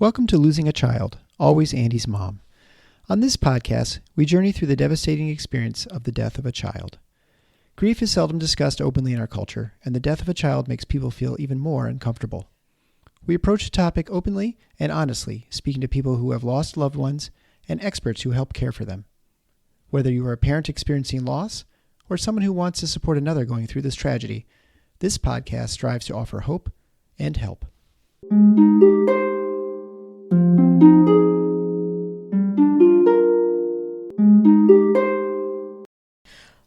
Welcome to Losing a Child, Always Andy's Mom. On this podcast, we journey through the devastating experience of the death of a child. Grief is seldom discussed openly in our culture, and the death of a child makes people feel even more uncomfortable. We approach the topic openly and honestly, speaking to people who have lost loved ones and experts who help care for them. Whether you are a parent experiencing loss or someone who wants to support another going through this tragedy, this podcast strives to offer hope and help.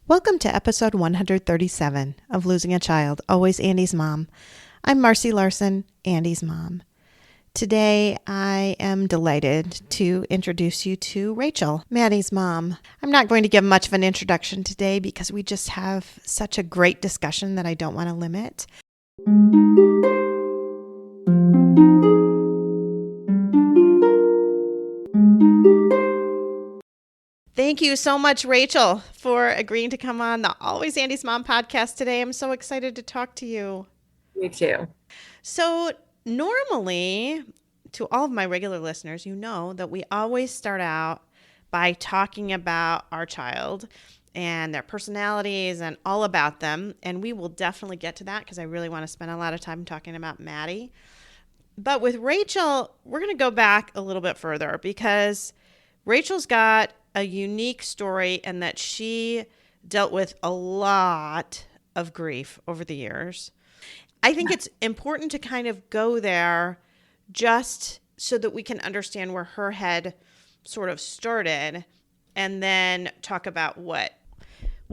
Welcome to episode 137 of Losing a Child, Always Andy's Mom. I'm Marcy Larson, Andy's mom. Today, I am delighted to introduce you to Rachel, Matty's mom. I'm not going to give much of an introduction today because we just have such a great discussion that I don't want to limit. Thank you so much, Rachel, for agreeing to come on the Always Andy's Mom podcast today. I'm so excited to talk to you. Me too. So normally, to all of my regular listeners, you know that we always start out by talking about our child and their personalities and all about them. And we will definitely get to that because I really want to spend a lot of time talking about Matty. But with Rachel, we're going to go back a little bit further because Rachel's got a unique story in that she dealt with a lot of grief over the years. I think it's important to kind of go there just so that we can understand where her head sort of started and then talk about what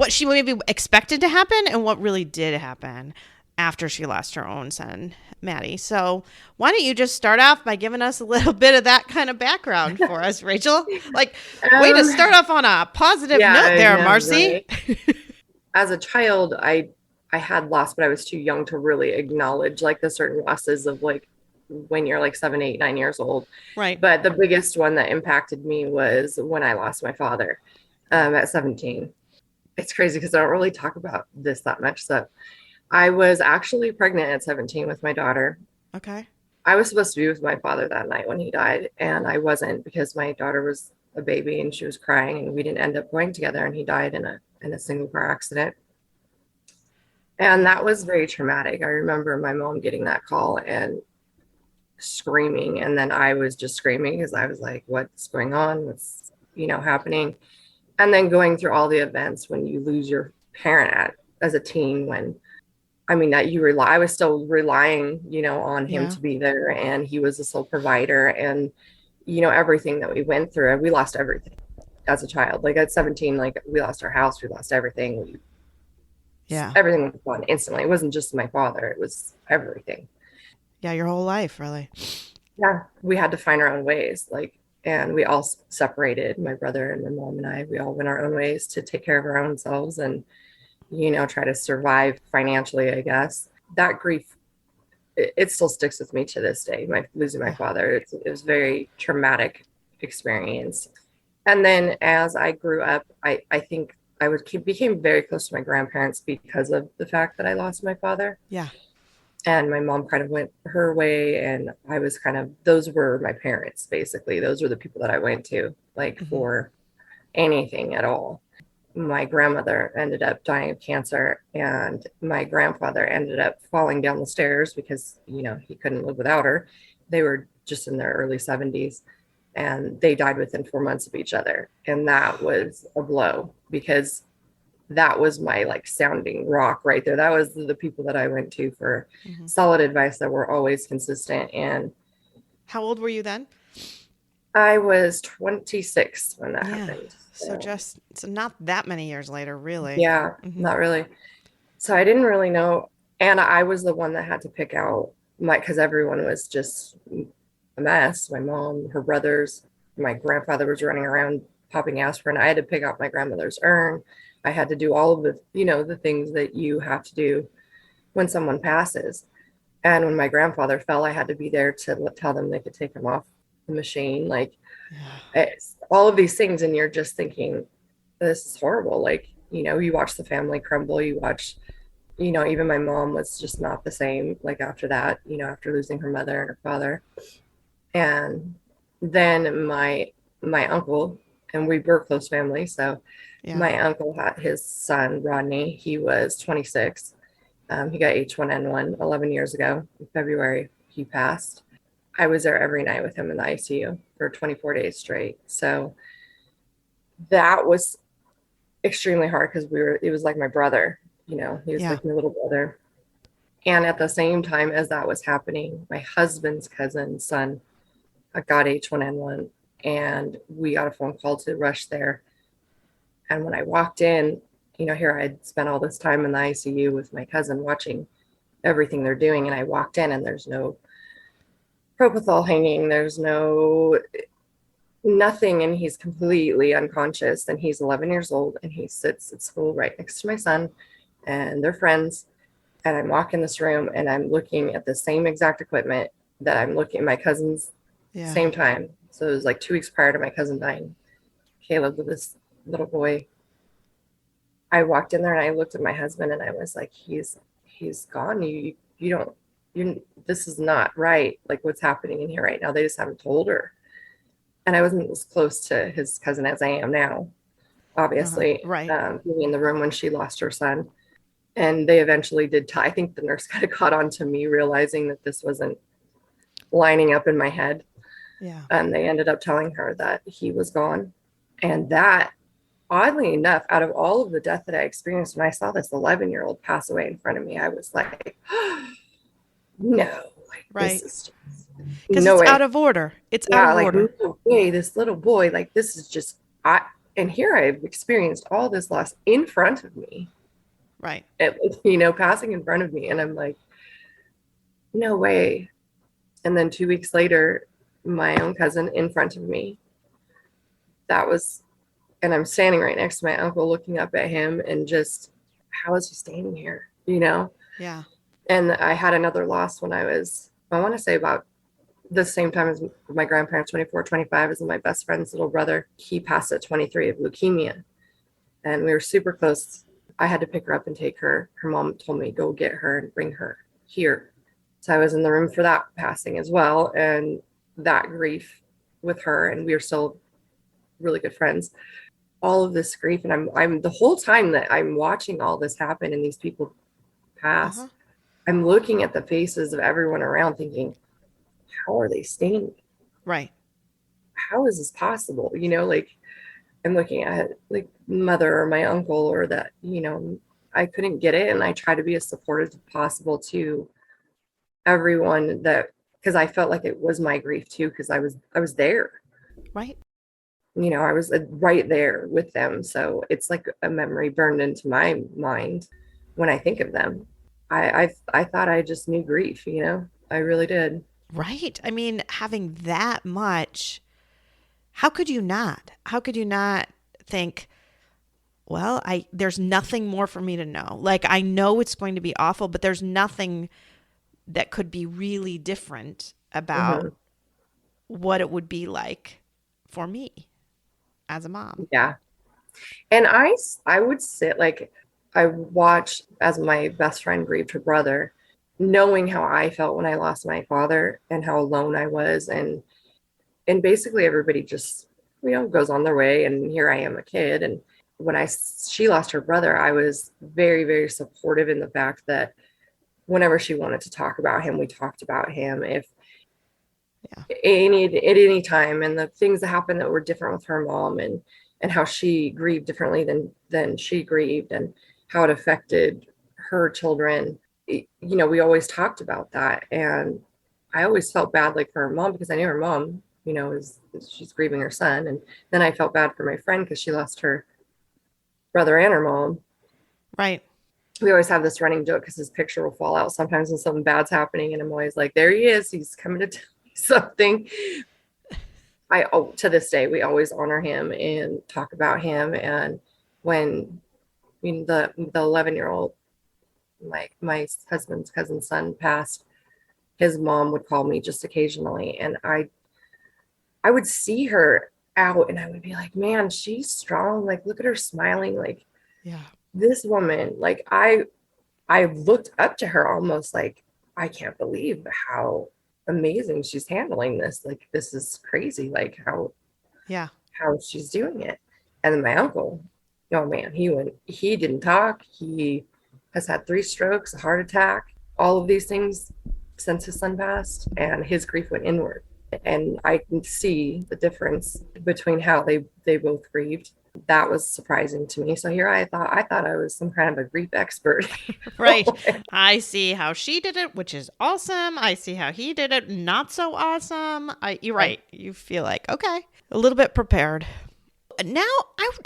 she maybe expected to happen and what really did happen after she lost her own son, Matty. So why don't you just start off by giving us a little bit of that kind of background for us, Rachel? Way to start off on a positive note there, Marcy. Right? As a child, I had loss, but I was too young to really acknowledge the certain losses of when you're 7, 8, 9 years old. Right. But the biggest one that impacted me was when I lost my father at 17. It's crazy because I don't really talk about this that much. So I was actually pregnant at 17 with my daughter. Okay. I was supposed to be with my father that night when he died, and I wasn't because my daughter was a baby and she was crying, and we didn't end up going together, and he died in a single car accident. And that was very traumatic. I remember my mom getting that call and screaming, and then I was just screaming because I was like, what's going on? What's happening? And then going through all the events when you lose your parent as a teen, I was still relying, on him to be there, and he was the sole provider, and everything that we went through, we lost everything as a child. At 17, we lost our house, we lost everything. Everything was gone instantly. It wasn't just my father, it was everything. Yeah, your whole life, really. Yeah, we had to find our own ways, and we all separated. My brother and my mom and I, we all went our own ways to take care of our own selves and try to survive financially, I guess. That grief, it still sticks with me to this day. Losing my father, it was a very traumatic experience. And then as I grew up, I think I became very close to my grandparents because of the fact that I lost my father. Yeah. And my mom kind of went her way, and I was those were my parents, basically. Those were the people that I went to, for anything at all. My grandmother ended up dying of cancer, and my grandfather ended up falling down the stairs because, he couldn't live without her. They were just in their early 70s, and they died within 4 months of each other. And that was a blow because that was my sounding rock right there. That was the people that I went to for solid advice that were always consistent. And how old were you then? I was 26 when that happened. So not that many years later, really. Yeah, not really. So I didn't really know. And I was the one that had to pick out because everyone was just a mess. My mom, her brothers, my grandfather was running around popping aspirin. I had to pick out my grandmother's urn. I had to do all of the, the things that you have to do when someone passes. And when my grandfather fell, I had to be there to tell them they could take him off the machine. All of these things. And you're just thinking, this is horrible. You watch the family crumble. You watch, even my mom was just not the same. After that, after losing her mother and her father. And then my uncle, and we were close family, so Yeah. my uncle had his son Rodney. He was 26. He got H1N1 11 years ago. In February, he passed. I was there every night with him in the ICU for 24 days straight. So that was extremely hard because it was like my brother, he was Yeah. like my little brother. And at the same time as that was happening, my husband's cousin's son got H1N1, and we got a phone call to rush there. And when I walked in, here I'd spent all this time in the ICU with my cousin watching everything they're doing. And I walked in and there's no propofol hanging, there's nothing. And he's completely unconscious. And he's 11 years old and he sits at school right next to my son and they're friends. And I'm walking this room and I'm looking at the same exact equipment that I'm looking at my cousin's same time. So it was like 2 weeks prior to my cousin dying. Caleb, with this little boy. I walked in there and I looked at my husband and I was like, he's gone. This is not right. Like what's happening in here right now. They just haven't told her. And I wasn't as close to his cousin as I am now, obviously, Right. Being in the room when she lost her son. And they eventually did. I think the nurse kind of caught on to me realizing that this wasn't lining up in my head. Yeah. And they ended up telling her that he was gone. And that, oddly enough, out of all of the death that I experienced, when I saw this 11-year-old pass away in front of me, I was like, oh, no, Right. this is because no it's way. out of order. It's out of order. No way, this little boy, like this is just, and here I've experienced all this loss in front of me. Right. Passing in front of me. And I'm like, no way. And then 2 weeks later, my own cousin in front of me. And I'm standing right next to my uncle looking up at him and just, how is he standing here? Yeah. And I had another loss when I want to say about the same time as my grandparents, 24, 25, as my best friend's little brother. He passed at 23 of leukemia. And we were super close. I had to pick her up and take her. Her mom told me, go get her and bring her here. So I was in the room for that passing as well. And that grief with her. And we are still really good friends. All of this grief. And I'm the whole time that I'm watching all this happen and these people pass, I'm looking at the faces of everyone around thinking, how are they staying? Right. How is this possible? I'm looking at like mother or my uncle or that, I couldn't get it. And I try to be as supportive as possible to everyone because I felt like it was my grief too, because I was there. Right. I was right there with them. So it's like a memory burned into my mind when I think of them. I thought I just knew grief, I really did. Right. I mean, having that much, how could you not? How could you not think, well, there's nothing more for me to know. Like, I know it's going to be awful, but there's nothing that could be really different about what it would be like for me as a mom. Yeah. And I would sit, like, I watched as my best friend grieved her brother, knowing how I felt when I lost my father and how alone I was. And basically everybody just, goes on their way. And here I am, a kid. And when she lost her brother, I was very, very supportive in the fact that whenever she wanted to talk about him, we talked about him. If at any time, and the things that happened that were different with her mom and how she grieved differently than she grieved and how it affected her children, we always talked about that. And I always felt bad, like, for her mom, because I knew her mom, she's grieving her son. And then I felt bad for my friend because she lost her brother and her mom. Right. We always have this running joke because his picture will fall out sometimes when something bad's happening. And I'm always like, there he is. He's coming to tell me something. To this day, we always honor him and talk about him. And when the 11-year-old, my husband's cousin's son passed, his mom would call me just occasionally. And I would see her out and I would be like, man, she's strong. Like, look at her smiling. Like, yeah, this woman, like, I looked up to her almost like, I can't believe how amazing she's handling this. Like, this is crazy. Like Yeah. how she's doing it. And then my uncle, oh man, he didn't talk. He has had 3 strokes, a heart attack, all of these things since his son passed, and his grief went inward. And I can see the difference between how they both grieved. That was surprising to me. So here I thought I was some kind of a grief expert. Right. I see how she did it, which is awesome. I see how he did it, not so awesome. You're right. You feel like, okay, a little bit prepared. Now,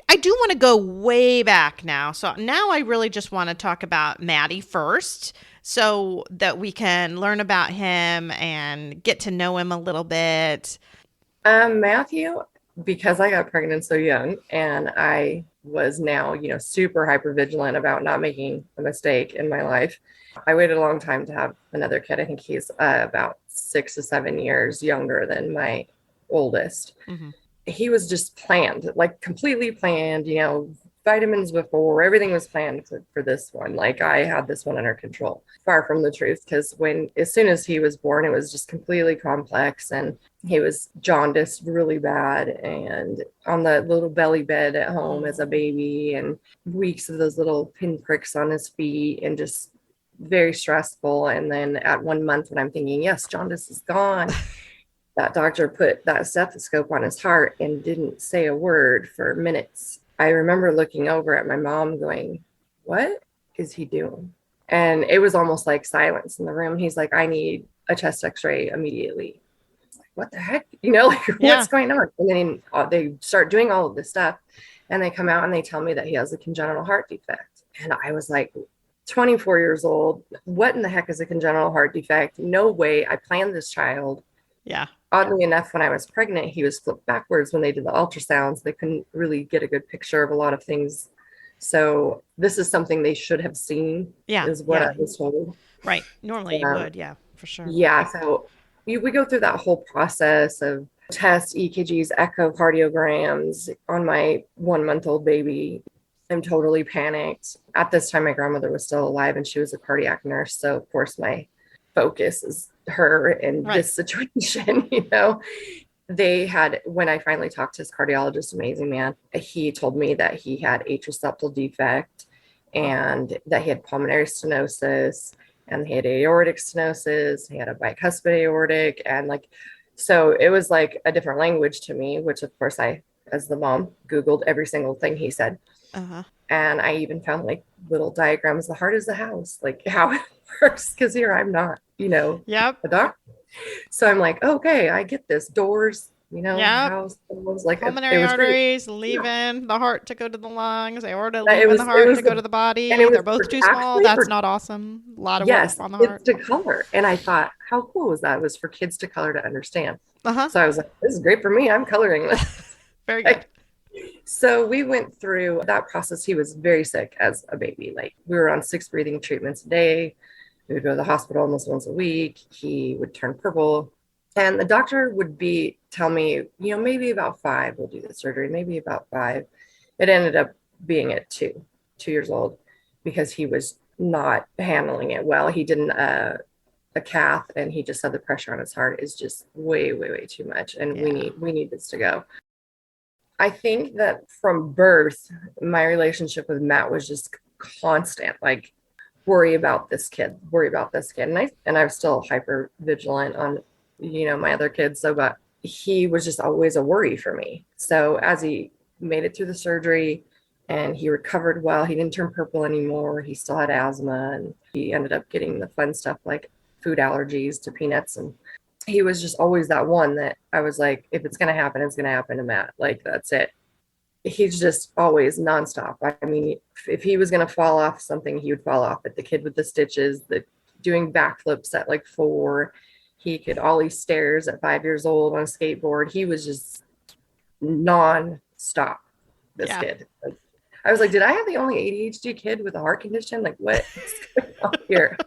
I do want to go way back now. So now I really just want to talk about Matty first so that we can learn about him and get to know him a little bit. Matthew, because I got pregnant so young and I was now, super hyper vigilant about not making a mistake in my life. I waited a long time to have another kid. I think he's about 6 to 7 years younger than my oldest. Mm-hmm. He was just planned, like completely planned, vitamins before, everything was planned for this one. Like, I had this one under control. Far from the truth, because as soon as he was born, it was just completely complex, and he was jaundiced really bad and on the little belly bed at home as a baby, and weeks of those little pinpricks on his feet, and just very stressful. And then at 1 month, when I'm thinking, yes, jaundice is gone, that doctor put that stethoscope on his heart and didn't say a word for minutes. I remember looking over at my mom going, what is he doing? And it was almost like silence in the room. He's like, I need a chest x-ray immediately. Like, what the heck? What's going on? And then they start doing all of this stuff, and they come out and they tell me that he has a congenital heart defect. And I was like, 24 years old. What in the heck is a congenital heart defect? No way. I planned this child. Yeah. Oddly enough, when I was pregnant, he was flipped backwards when they did the ultrasounds. They couldn't really get a good picture of a lot of things. So this is something they should have seen, is what I was told. Right. Normally you would. Yeah, for sure. Yeah. So we go through that whole process of tests, EKGs, echocardiograms on my 1-month-old baby. I'm totally panicked. At this time, my grandmother was still alive and she was a cardiac nurse. So of course my focus is her in this situation. They had, when I finally talked to his cardiologist, amazing man, he told me that he had atrial septal defect and that he had pulmonary stenosis and he had aortic stenosis. He had a bicuspid aortic, and so it was like a different language to me, which of course I, as the mom, Googled every single thing he said. Uh-huh. And I even found little diagrams. The heart is the house, how it works. Because here I'm not, a doctor. So I'm like, okay, I get this. Doors, house, doors, pulmonary arteries leaving the heart to go to the lungs, aorta leaving the heart to go to the body. And they're both too small. That's not awesome. A lot of work on the heart. To color. And I thought, how cool was that? It was for kids to color to understand. Uh-huh. So I was like, this is great for me. I'm coloring this. Very good. So we went through that process. He was very sick as a baby. We were on 6 breathing treatments a day. We would go to the hospital almost once a week. He would turn purple. And the doctor would tell me, maybe about 5 we'll do the surgery, maybe about 5. It ended up being at 2 years old, because he was not handling it well. He didn't a cath, and he just said the pressure on his heart is just way, way, way too much. And we need this to go. I think that from birth, my relationship with Matt was just constant, worry about this kid. And I was still hyper vigilant on, my other kids. But he was just always a worry for me. So as he made it through the surgery and he recovered well, he didn't turn purple anymore. He still had asthma, and he ended up getting the fun stuff like food allergies to peanuts. And he was just always that one that I was like, if it's going to happen, it's going to happen to Matt. That's it. He's just always nonstop. I mean, if he was going to fall off something, he would fall off it. The kid with the stitches, doing backflips at 4. He could ollie stairs at 5 years old on a skateboard. He was just nonstop, this kid. I was like, did I have the only ADHD kid with a heart condition? What is going on here?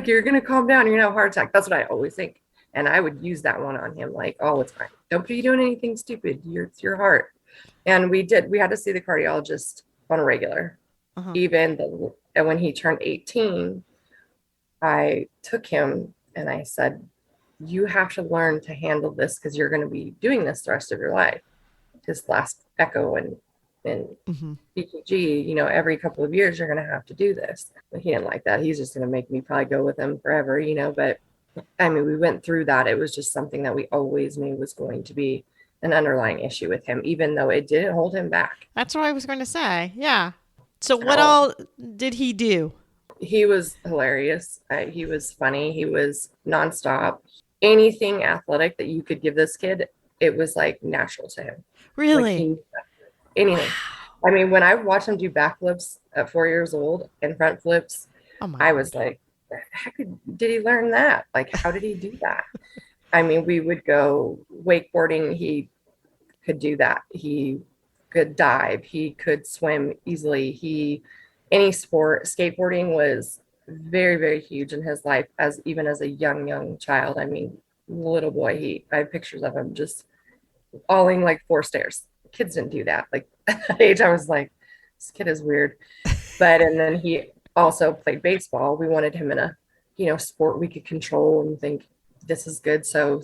You're going to calm down. You're going to have a heart attack. That's what I always think. And I would use that one on him, oh, it's fine. Don't be doing anything stupid. It's your heart. And we had to see the cardiologist on a regular. Uh-huh. When he turned 18, I took him and I said, you have to learn to handle this because you're going to be doing this the rest of your life. His last echo and EKG, every couple of years, you're going to have to do this. But he didn't like that. He's just going to make me probably go with him forever, but I mean, we went through that. It was just something that we always knew was going to be an underlying issue with him, even though it didn't hold him back. That's what I was going to say. Yeah. So what all did he do? He was hilarious. He was funny. He was nonstop. Anything athletic that you could give this kid, it was like natural to him. Really? Anything. Wow. I mean, when I watched him do backflips at 4 years old and front flips, I was like, how did he learn that? Like, how did he do that? I mean, we would go wakeboarding. He could do that. He could dive. He could swim easily. Any sport, skateboarding was very, very huge in his life even as a young child. I mean, little boy, I have pictures of him just falling like 4 stairs. Kids didn't do that. Like at that age, I was like, this kid is weird. And then he also played baseball. We wanted him in a, sport we could control and think this is good. So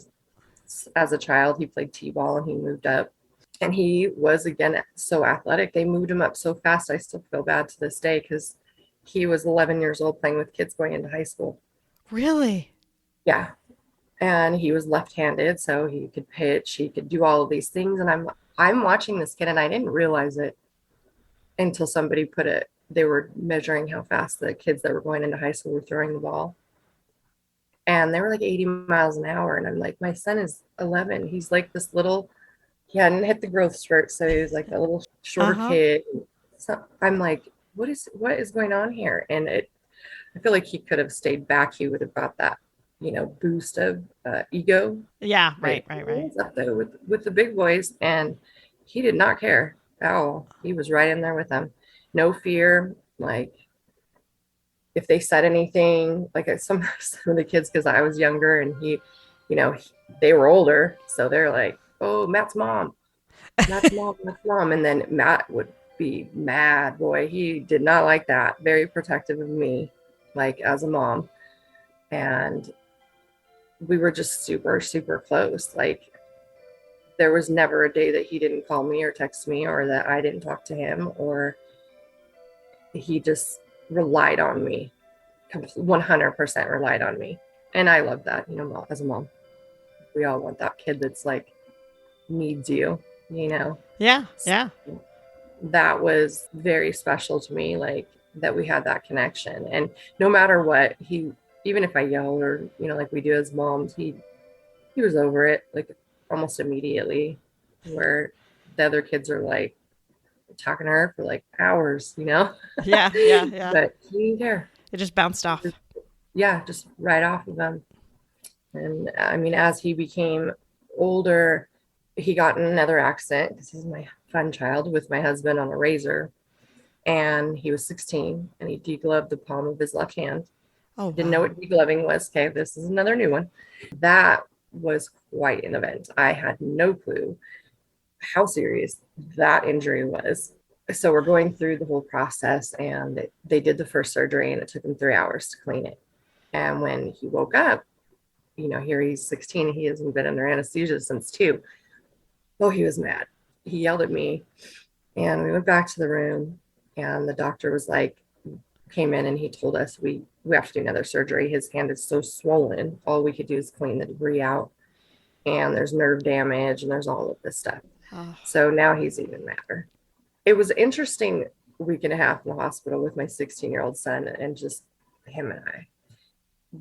as a child, he played t-ball and he moved up. And he was, again, so athletic. They moved him up so fast. I still feel bad to this day because he was 11 years old playing with kids going into high school. Really? Yeah. And he was left-handed, so he could pitch. He could do all of these things. And I'm watching this kid, and I didn't realize it until somebody they were measuring how fast the kids that were going into high school were throwing the ball. And they were like 80 miles an hour. And I'm like, my son is 11. He's like this little... He hadn't hit the growth spurt, so he was like a little shorter kid. So I'm like, what is going on here? And I feel like he could have stayed back. He would have got that, boost of ego. Yeah, right. He was up there with the big boys, and he did not care at all. He was right in there with them. No fear. Like if they said anything, like some of the kids, because I was younger and they were older, so they're like, oh, Matt's mom. Matt's mom. And then Matt would be mad. Boy, he did not like that. Very protective of me, like as a mom. And we were just super, super close. Like there was never a day that he didn't call me or text me or that I didn't talk to him, or he just relied on me. 100% relied on me. And I love that, as a mom. We all want that kid that's like, needs you, Yeah. That was very special to me, like that we had that connection. And no matter what, even if I yelled or like we do as moms, he was over it like almost immediately, where the other kids are like talking to her for like hours. Yeah. But he didn't care. It just bounced off. Just right off of them. And I mean, as he became older, he got in another accident because he's my fun child with my husband on a razor, and he was 16 and he degloved the palm of his left hand. Oh, didn't know what degloving was. Okay, this is another new one. That was quite an event. I had no clue how serious that injury was. So we're going through the whole process, and they did the first surgery, and it took him 3 hours to clean it. And when he woke up, here he's 16, he hasn't been under anesthesia since 2. Oh, he was mad. He yelled at me, and we went back to the room, and the doctor came in and he told us we have to do another surgery. His hand is so swollen. All we could do is clean the debris out, and there's nerve damage and there's all of this stuff. Oh. So now he's even madder. It was an interesting week and a half in the hospital with my 16-year-old son, and just him and I.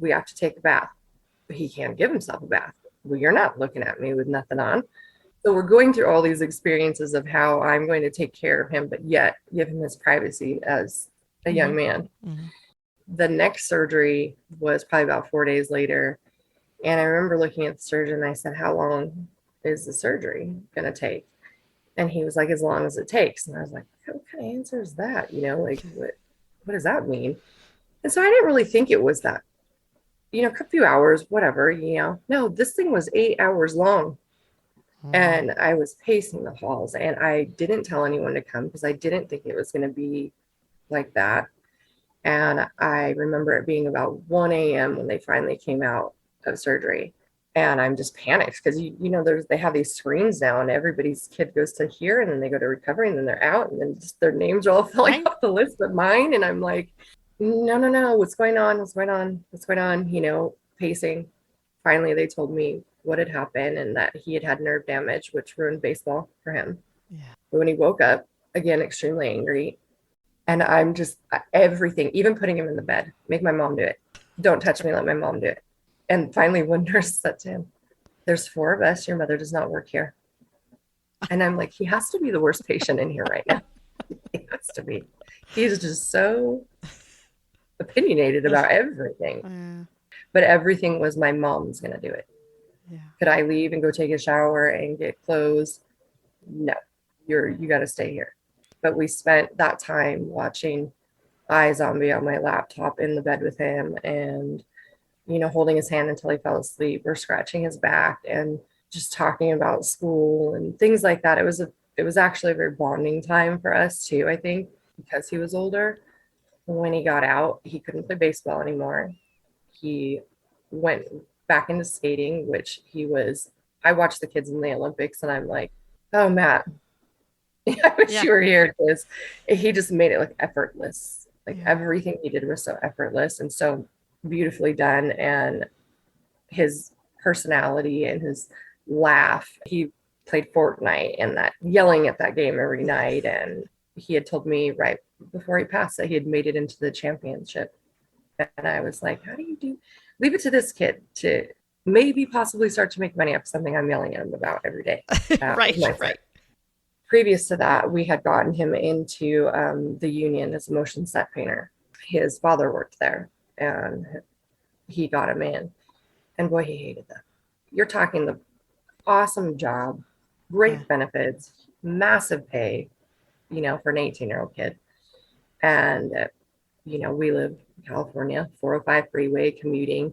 We have to take a bath. He can't give himself a bath. Well, you're not looking at me with nothing on. So we're going through all these experiences of how I'm going to take care of him, but yet give him his privacy as a young man. Mm-hmm. The next surgery was probably about 4 days later. And I remember looking at the surgeon and I said, how long is the surgery going to take? And he was like, as long as it takes. And I was like, what kind of answer is that? What does that mean? And so I didn't really think it was that, a few hours, whatever, No, this thing was 8 hours long. And I was pacing the halls, and I didn't tell anyone to come because I didn't think it was going to be like that. And I remember it being about 1 a.m. when they finally came out of surgery. And I'm just panicked because they have these screens now, and everybody's kid goes to here, and then they go to recovery, and then they're out, and then just their names are all filling off the list but mine. And I'm like, no, what's going on? Pacing. Finally, they told me what had happened and that he had nerve damage, which ruined baseball for him. Yeah. But when he woke up, again, extremely angry. And I'm just everything, even putting him in the bed, make my mom do it. Don't touch me, let my mom do it. And finally, one nurse said to him, there's 4 of us. Your mother does not work here. And I'm like, he has to be the worst patient in here right now. He has to be. He's just so opinionated about everything. Yeah. But everything was my mom's going to do it. Yeah. Could I leave and go take a shower and get clothes? No, you got to stay here. But we spent that time watching iZombie on my laptop in the bed with him, and holding his hand until he fell asleep, or scratching his back, and just talking about school and things like that. It was actually a very bonding time for us too, I think, because he was older. When he got out, he couldn't play baseball anymore. He went back into skating, which I watched the kids in the Olympics, and I'm like, oh, Matt, I wish you were here, because he just made it look effortless. Everything he did was so effortless and so beautifully done. And his personality and his laugh, he played Fortnite and that yelling at that game every night. And he had told me right before he passed that he had made it into the championship. And I was like, how do you leave it to this kid to maybe possibly start to make money off something I'm yelling at him about every day. Right. Previous to that, we had gotten him into the union as a motion set painter. His father worked there, and he got him in. And boy, he hated them. You're talking the awesome job, great benefits, massive pay, for an 18-year-old kid. And, we live in California, 405 freeway, commuting.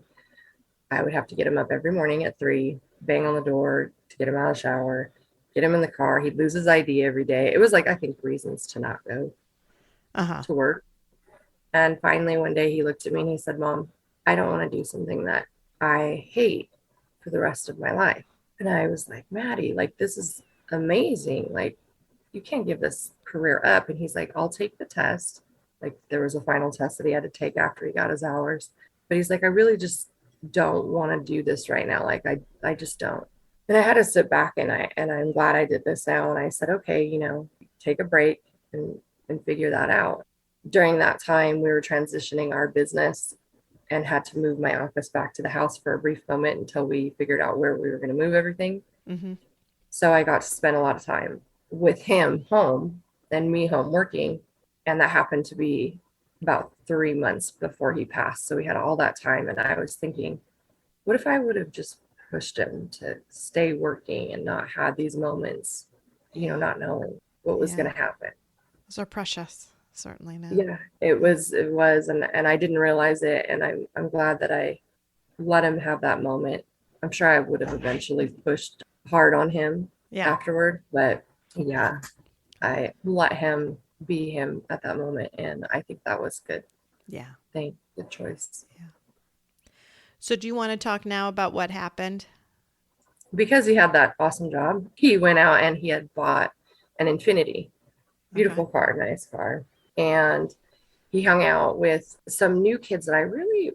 I would have to get him up every morning at 3, bang on the door to get him out of the shower, get him in the car. He'd lose his ID every day. It was like, I think, reasons to not go to work. And finally, one day he looked at me and he said, Mom, I don't want to do something that I hate for the rest of my life. And I was like, Matty, this is amazing. You can't give this career up. And he's like, I'll take the test. There was a final test that he had to take after he got his hours. But he's like, I really just don't want to do this right now. I just don't. And I had to sit back, and I'm glad I did this now. And I said, okay, take a break and figure that out. During that time, we were transitioning our business and had to move my office back to the house for a brief moment until we figured out where we were going to move everything. Mm-hmm. So I got to spend a lot of time with him home and me home working. And that happened to be about 3 months before he passed. So we had all that time. And I was thinking, what if I would have just pushed him to stay working and not had these moments, not knowing what was going to happen. Those are precious, certainly now. Yeah, it was, and I didn't realize it. And I'm glad that I let him have that moment. I'm sure I would have eventually pushed hard on him afterward, but yeah, I let him be him at that moment. And I think that was good. Yeah. Good choice. Yeah. So do you want to talk now about what happened? Because he had that awesome job, he went out and he had bought an Infinity. Beautiful car, nice car. And he hung out with some new kids that I really,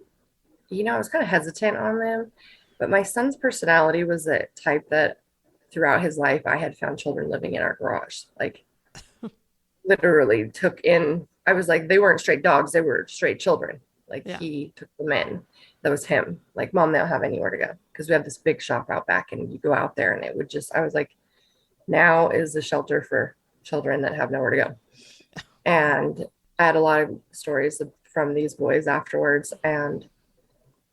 I was kind of hesitant on them. But my son's personality was the type that throughout his life, I had found children living in our garage. Literally took in, I was like, they weren't straight dogs, they were straight children. He took them in. That was him. Mom, they don't have anywhere to go. Because we have this big shop out back, and you go out there and it would just, I was like, now is the shelter for children that have nowhere to go. And I had a lot of stories from these boys afterwards. And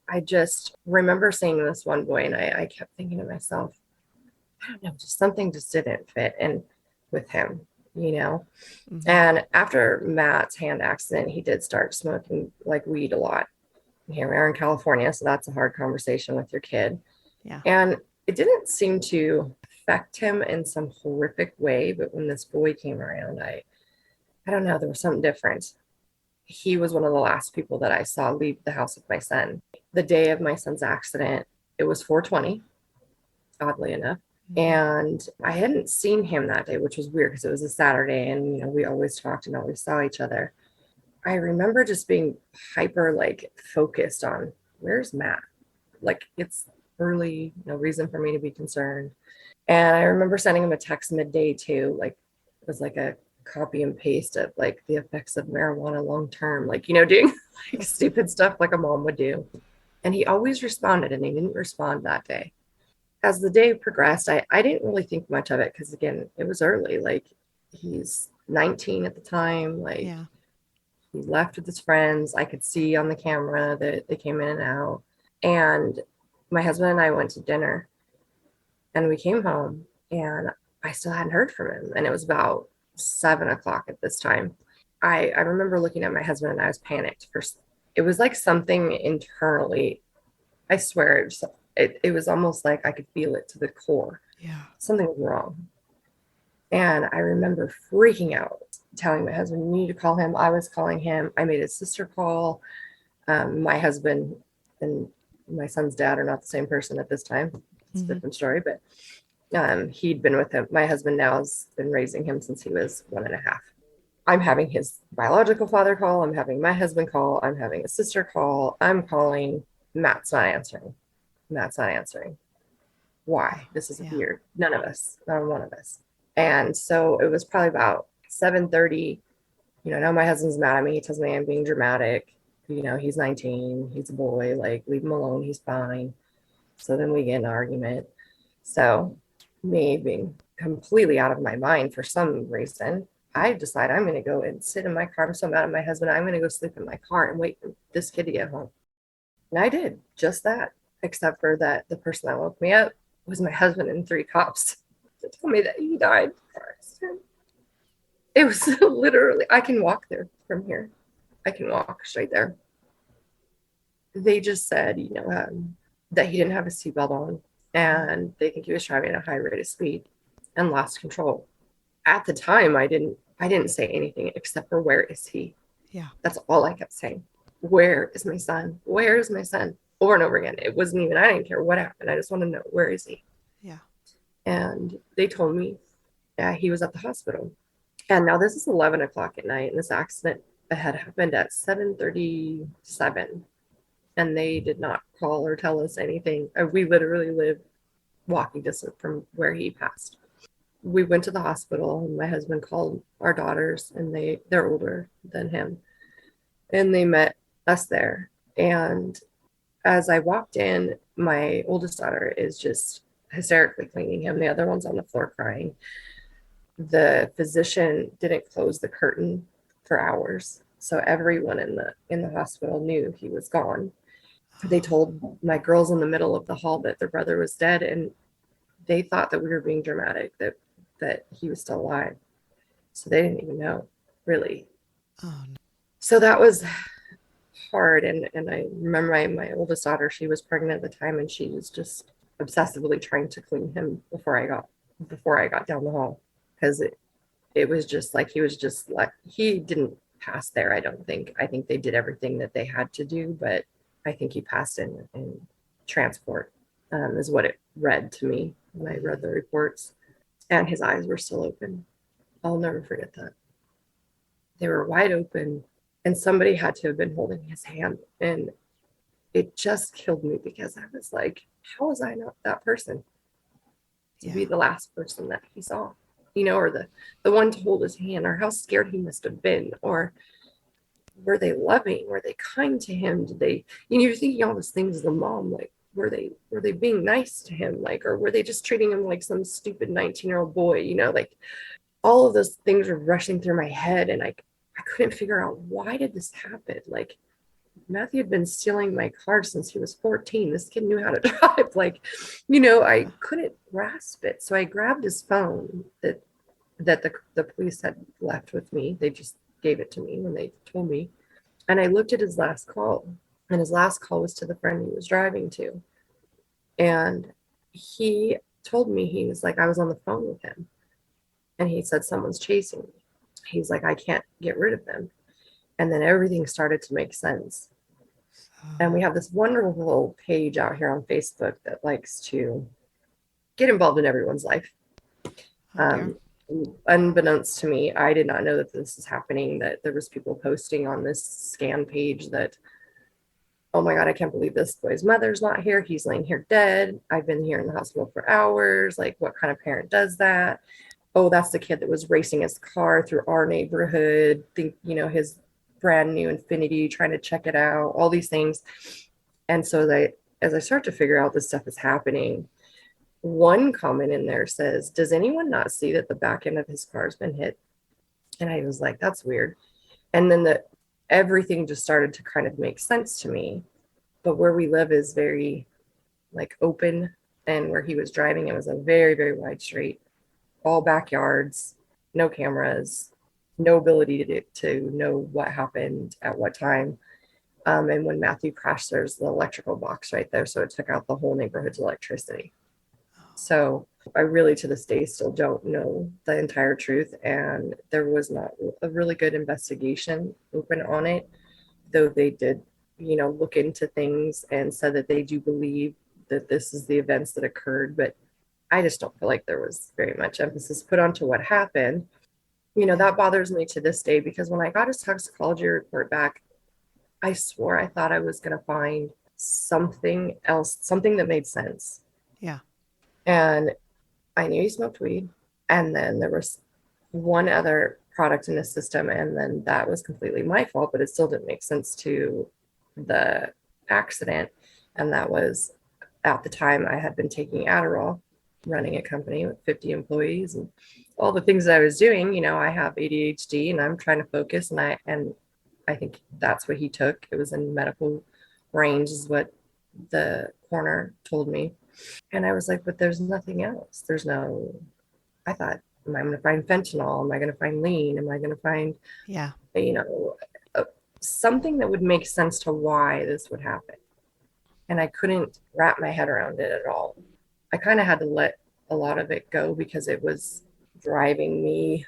I just remember seeing this one boy, and I kept thinking to myself, I don't know, something just didn't fit in with him. Mm-hmm. And after Matt's hand accident, he did start smoking weed a lot. Here we are in California, so that's a hard conversation with your kid. Yeah. And it didn't seem to affect him in some horrific way, but when this boy came around, I don't know, there was something different. He was one of the last people that I saw leave the house with my son. The day of my son's accident, It was 420, oddly enough. And I hadn't seen him that day, which was weird because it was a Saturday and, you know, we always talked and always saw each other. I remember just being hyper like focused on where's Matt? Like it's early, no reason for me to be concerned. And I remember sending him a text midday too, like it was like a copy and paste of like the effects of marijuana long term, like, you know, doing like stupid stuff like a mom would do. And he always responded, and he didn't respond that day. As the day progressed, I didn't really think much of it because, again, it was early. Like, he's 19 at the time. Like, Yeah. he left with his friends. I could see on the camera that they came in and out. And my husband and I went to dinner, and we came home, and I still hadn't heard from him. And it was about 7 o'clock at this time. I remember looking at my husband, and I was panicked. It was like something internally. I swear, it was almost like I could feel it to the core. Yeah. Something was wrong. And I remember freaking out, telling my husband, you need to call him. I was calling him. I made his sister call. My husband and my son's dad are not the same person at this time. It's a different story, but he'd been with him. My husband now has been raising him since he was 1.5. I'm having his biological father call. I'm having my husband call. I'm having a sister call. I'm calling. Matt's not answering. Matt's not answering. Why? This is weird. None of us, not one of us. And so it was probably about 7:30. You know, now my husband's mad at me. He tells me I'm being dramatic. You know, he's 19. He's a boy. Like, leave him alone. He's fine. So then we get in an argument. So me being completely out of my mind for some reason, I decide I'm going to go and sit in my car. I'm so mad at my husband. I'm going to go sleep in my car and wait for this kid to get home. And I did just that, except for that the person that woke me up was my husband and 3 cops to tell me that he died. It was literally, I can walk there from here. I can walk straight there. They just said, you know, that he didn't have a seatbelt on, and they think he was driving at a high rate of speed and lost control. At the time, I didn't say anything except for, where is he? Yeah. That's all I kept saying. Where is my son? Where is my son? Over and over again. It wasn't even, I didn't care what happened. I just want to know, where is he? Yeah. And they told me that he was at the hospital. And now this is 11 o'clock at night, and this accident had happened at 7:37. And they did not call or tell us anything. We literally live walking distance from where he passed. We went to the hospital, and my husband called our daughters, and they're older than him. And they met us there. And as I walked in, my oldest daughter is just hysterically cleaning him. The other one's on the floor crying. The physician didn't close the curtain for hours. So everyone in the hospital knew he was gone. They told my girls in the middle of the hall that their brother was dead, and they thought that we were being dramatic, that he was still alive. So they didn't even know, really. Oh, no. So that was hard. And I remember my oldest daughter, she was pregnant at the time, and she was just obsessively trying to clean him before I got down the hall, because it was just like, he was just like, he didn't pass there. I don't think. I think they did everything that they had to do, but I think he passed in transport, is what it read to me when I read the reports. And his eyes were still open. I'll never forget that. They were wide open, and somebody had to have been holding his hand. And it just killed me, because I was like, how was I not that person to be the last person that he saw, you know, or the one to hold his hand, or how scared he must have been, or were they loving? Were they kind to him? Did they, you know, you're thinking all those things as a mom, like, were they being nice to him? Like, or were they just treating him like some stupid 19-year-old boy? You know, like, all of those things were rushing through my head, and I couldn't figure out, why did this happen? Like, Matthew had been stealing my car since he was 14. This kid knew how to drive. Like, you know, I couldn't grasp it. So I grabbed his phone that the police had left with me. They just gave it to me when they told me. And I looked at his last call, and his last call was to the friend he was driving to. And he told me, he was like, I was on the phone with him, and he said, someone's chasing me. He's like, I can't get rid of them. And then everything started to make sense. And we have this wonderful page out here on Facebook that likes to get involved in everyone's life. Oh, dear. Unbeknownst to me, I did not know that this is happening, that there was people posting on this scan page that, oh my God, I can't believe this boy's mother's not here. He's laying here dead. I've been here in the hospital for hours. Like, what kind of parent does that? Oh, that's the kid that was racing his car through our neighborhood. Think, his brand new Infinity, trying to check it out, all these things. And so as I start to figure out this stuff is happening, one comment in there says, does anyone not see that the back end of his car has been hit? And I was like, that's weird. And then everything just started to kind of make sense to me. But where we live is very like open, and where he was driving, it was a very, very wide street, all backyards, no cameras, no ability to know what happened at what time. And when Matthew crashed, there's the electrical box right there. So it took out the whole neighborhood's electricity. So I really, to this day, still don't know the entire truth. And there was not a really good investigation open on it, though they did, look into things and said that they do believe that this is the events that occurred. But I just don't feel like there was very much emphasis put onto what happened. That bothers me to this day, because when I got his toxicology report back, I swore I thought I was going to find something else, something that made sense. Yeah. And I knew he smoked weed. And then there was one other product in his system. And then that was completely my fault, but it still didn't make sense to the accident. And that was, at the time, I had been taking Adderall, running a company with 50 employees, and all the things that I was doing. I have ADHD and I'm trying to focus. And I think that's what he took. It was in medical range, is what the coroner told me. And I was like, but there's nothing else. I thought, am I going to find fentanyl? Am I going to find lean? Am I going to find, Yeah. Something that would make sense to why this would happen? And I couldn't wrap my head around it at all. I kind of had to let a lot of it go because it was driving me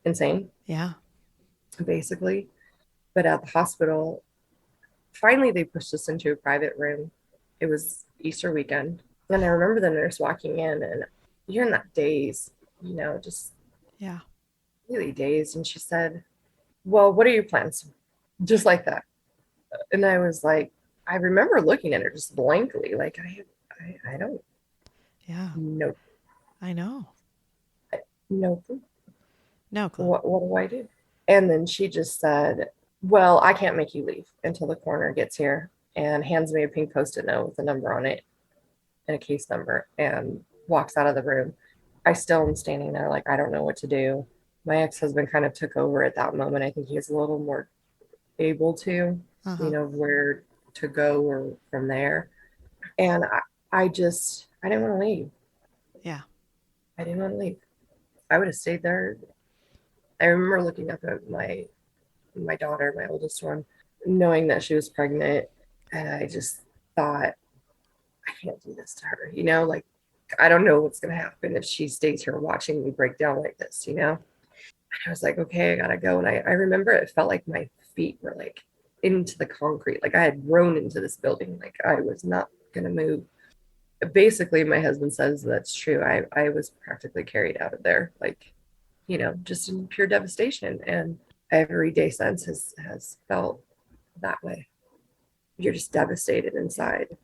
insane. Yeah. Basically. But at the hospital, finally they pushed us into a private room. It was Easter weekend. And I remember the nurse walking in, and you're in that daze, just really dazed. And she said, well, what are your plans? Just like that. And I was like, I remember looking at her just blankly, like, I don't know. I know. No clue. No clue. What do I do? And then she just said, well, I can't make you leave until the coroner gets here, and hands me a pink Post-it note with a number on it and a case number, and walks out of the room. I still am standing there like, I don't know what to do. My ex-husband kind of took over at that moment. I think he was a little more able to, where to go or from there. And I didn't want to leave. Yeah. I didn't want to leave. I would have stayed there. I remember looking up at my daughter, my oldest one, knowing that she was pregnant. And I just thought, I can't do this to her, like, I don't know what's going to happen if she stays here watching me break down like this, And I was like, okay, I got to go. And I remember it felt like my feet were like into the concrete. Like I had grown into this building. Like I was not going to move. Basically, my husband says that's true. I was practically carried out of there, like, just in pure devastation. And every day since has felt that way. You're just devastated inside.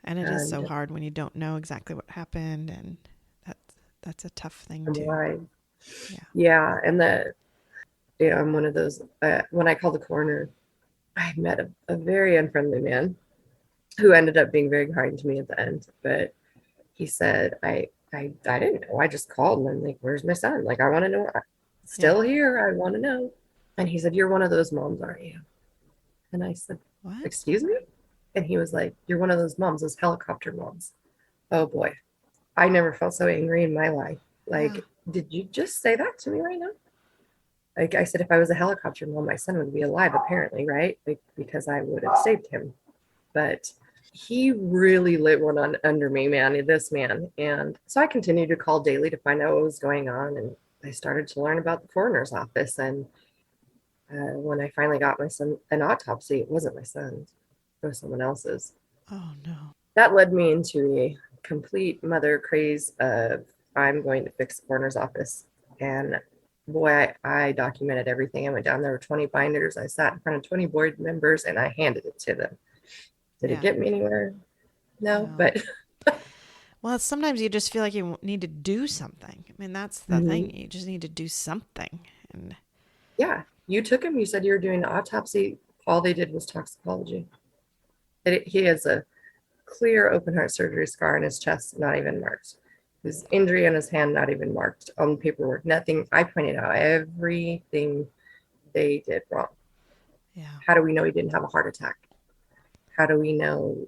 And it is so hard when you don't know exactly what happened, and that's a tough thing too. Right. Yeah. And I'm one of those, when I called the coroner, I met a very unfriendly man who ended up being very kind to me at the end. But he said, I didn't know. I just called and I'm like, where's my son? Like, I want to know. Still here. I want to know. And he said, you're one of those moms, aren't you? And I said, what? Excuse me? And he was like, you're one of those moms, those helicopter moms. Oh boy. I never felt so angry in my life. Like, did you just say that to me right now? Like I said, if I was a helicopter mom, my son would be alive, apparently, right? Like, because I would have saved him. But he really lit one on under me, man, this man. And so I continued to call daily to find out what was going on. And I started to learn about the coroner's office. And when I finally got my son an autopsy, it wasn't my son's. It was someone else's. Oh, no. That led me into a complete mother craze of I'm going to fix the coroner's office. And boy, I documented everything. I went down, there were 20 binders. I sat in front of 20 board members and I handed it to them. Did it get me anywhere? No. But well, sometimes you just feel like you need to do something. I mean, that's the thing. You just need to do something. And yeah, you took him. You said you were doing an autopsy. All they did was toxicology. He has a clear open heart surgery scar in his chest, not even marked. His injury on his hand, not even marked on the paperwork. Nothing. I pointed out everything they did wrong. Yeah. How do we know he didn't have a heart attack? How do we know,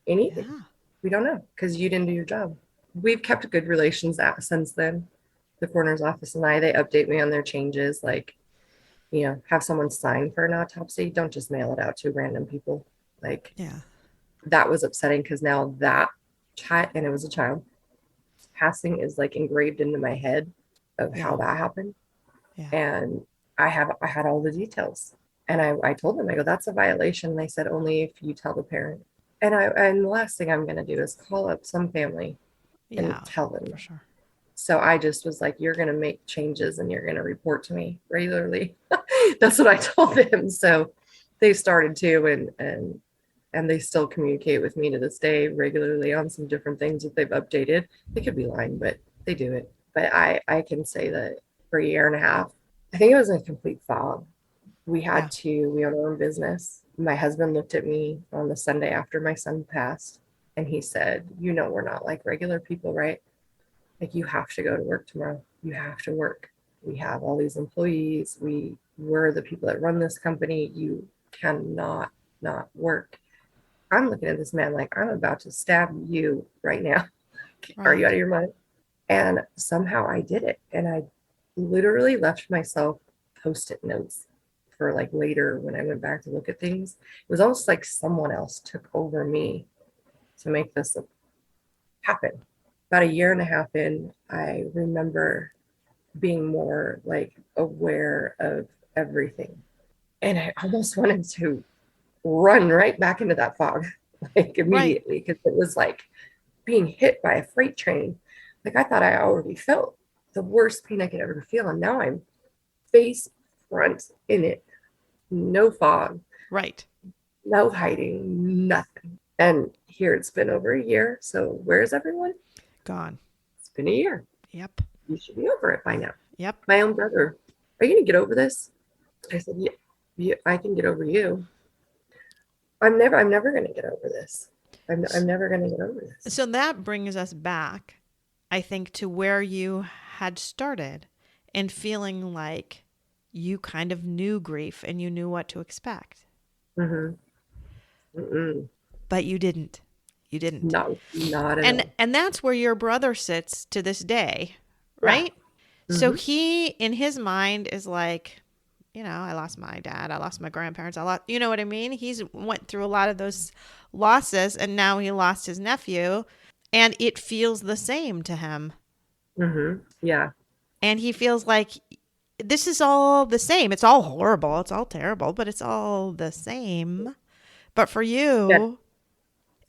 anything? Yeah. We don't know because you didn't do your job. We've kept good relations since then. The coroner's office and they update me on their changes. Like, have someone sign for an autopsy. Don't just mail it out to random people. Like, that was upsetting because now that child, and it was a child, passing is like engraved into my head of how that happened. Yeah. And I had all the details. And I told them, I go, that's a violation. And they said, only if you tell the parent. And the last thing I'm going to do is call up some family and tell them. For sure. So I just was like, you're going to make changes and you're going to report to me regularly. That's what I told them. So they started to, and they still communicate with me to this day regularly on some different things that they've updated. They could be lying, but they do it. But I can say that for a year and a half, I think it was a complete fog. We own our own business. My husband looked at me on the Sunday after my son passed, and he said, we're not like regular people, right? Like, you have to go to work tomorrow. You have to work. We have all these employees. We're the people that run this company. You cannot not work. I'm looking at this man like, I'm about to stab you right now. Right. Are you out of your mind? And somehow I did it. And I literally left myself Post-it notes for like later when I went back to look at things. It was almost like someone else took over me to make this happen. About a year and a half in, I remember being more like aware of everything. And I almost wanted to run right back into that fog, like immediately, because it was like being hit by a freight train. Like, I thought I already felt the worst pain I could ever feel. And now I'm face front in it. No fog. Right. No hiding, nothing. And here it's been over a year. So where's everyone? Gone. It's been a year. Yep. You should be over it by now. Yep. My own brother, are you going to get over this? I said, yeah, I can get over you. I'm never going to get over this. I'm never going to get over this. So that brings us back, I think, to where you had started and feeling like you kind of knew grief and you knew what to expect. But you didn't. You didn't. No, not at all. And that's where your brother sits to this day, right? Yeah. So he, in his mind, is like, I lost my dad, I lost my grandparents, you know what I mean? He's went through a lot of those losses, and now he lost his nephew, and it feels the same to him. Yeah. And he feels like this is all the same. It's all horrible. It's all terrible, but it's all the same. But for you,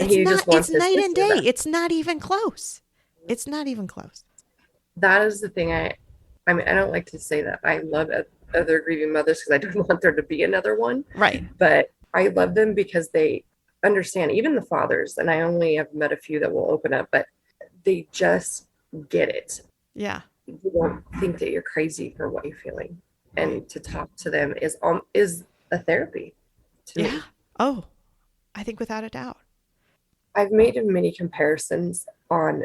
it's night and day. It's not even close. It's not even close. That is the thing. I mean, I don't like to say that I love other grieving mothers because I don't want there to be another one. Right. But I love them because they understand, even the fathers, and I only have met a few that will open up, but they just get it. Yeah. You don't think that you're crazy for what you're feeling. And to talk to them is a therapy to me. Oh, I think without a doubt. I've made many comparisons on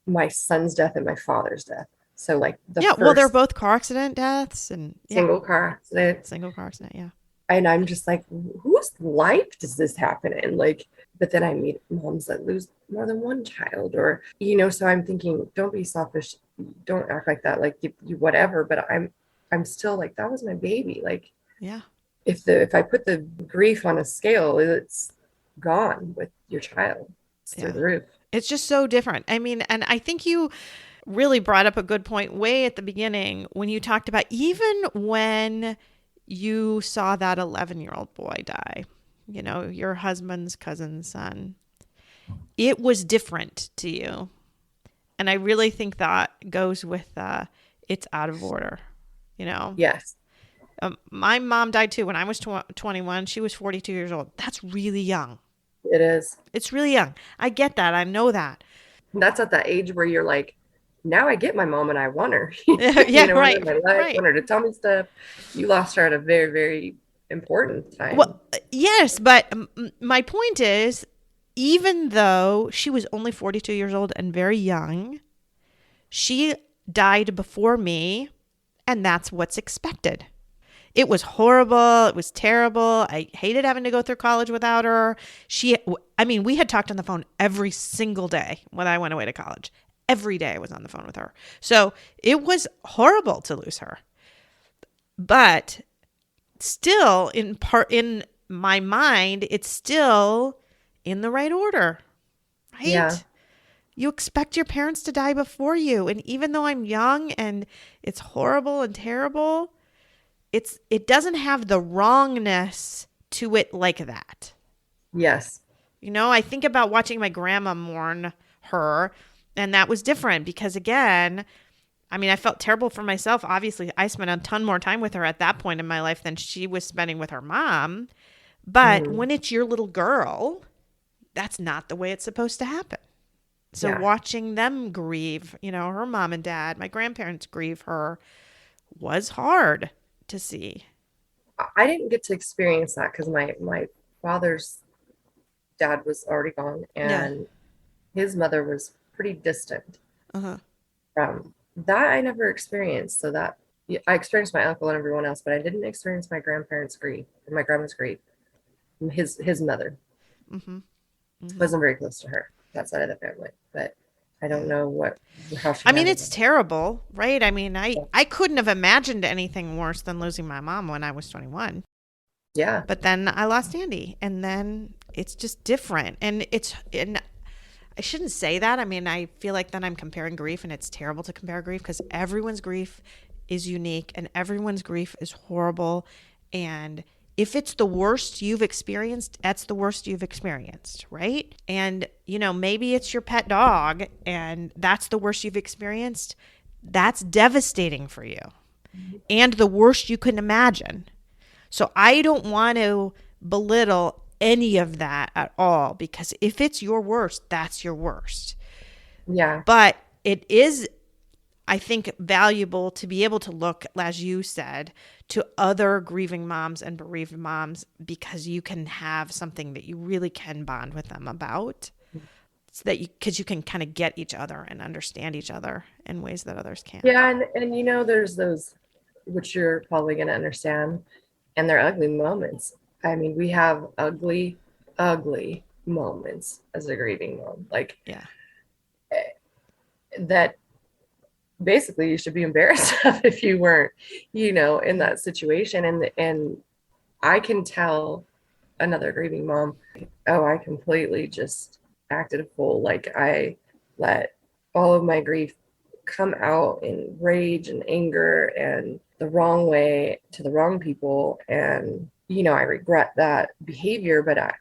my son's death and my father's death. So like well, they're both car accident deaths and single car accident. Single car accident, yeah. And I'm just like, whose life does this happen in? Like, but then I meet moms that lose more than one child, or so I'm thinking, don't be selfish, don't act like that, like you whatever. But I'm still like, that was my baby. Like, yeah. If I put the grief on a scale, it's gone with your child. It's through the roof. It's just so different. I mean, and I think you really brought up a good point way at the beginning when you talked about even when you saw that 11-year-old boy die, your husband's cousin's son. It was different to you. And I really think that goes with it's out of order, Yes. My mom died too when I was 21. She was 42 years old. That's really young. It is. It's really young. I get that. I know that. That's at that age where you're like, now I get my mom and I want her. Yeah, right. In my life, Right. Want her to tell me stuff. You lost her at a very, very important time. Well, yes, but my point is, even though she was only 42 years old and very young, she died before me, and that's what's expected. It was horrible. It was terrible. I hated having to go through college without her. We had talked on the phone every single day when I went away to college. Every day I was on the phone with her. So it was horrible to lose her. But still, in my mind, it's still in the right order, right? Yeah. You expect your parents to die before you. And even though I'm young and it's horrible and terrible, it doesn't have the wrongness to it like that. Yes. I think about watching my grandma mourn her, and that was different because, again, I felt terrible for myself. Obviously, I spent a ton more time with her at that point in my life than she was spending with her mom. But when it's your little girl, that's not the way it's supposed to happen. So watching them grieve, her mom and dad, my grandparents grieve her, was hard to see. I didn't get to experience that because my father's dad was already gone, and his mother was pretty distant from that. I never experienced. So that I experienced my uncle and everyone else, but I didn't experience my grandparents' grief or my grandma's grief. His mother wasn't very close to her, that side of the family, but I don't know how she. It's terrible, right? I couldn't have imagined anything worse than losing my mom when I was 21. Yeah. But then I lost Andy, and then it's just different. And I shouldn't say that. I feel like then I'm comparing grief, and it's terrible to compare grief because everyone's grief is unique and everyone's grief is horrible. And if it's the worst you've experienced, that's the worst you've experienced, right? And, maybe it's your pet dog and that's the worst you've experienced. That's devastating for you and the worst you can imagine. So I don't want to belittle any of that at all because if it's your worst, that's your worst. Yeah. But it is, I think, valuable to be able to look, as you said, to other grieving moms and bereaved moms because you can have something that you really can bond with them about, so that because you can kind of get each other and understand each other in ways that others can't. Yeah, and there's those which you're probably going to understand, and they're ugly moments. We have ugly moments as a grieving mom, that basically you should be embarrassed of if you weren't, in that situation. And I can tell another grieving mom, oh, I completely just acted a fool. Like I let all of my grief come out in rage and anger and the wrong way to the wrong people. And, I regret that behavior, but I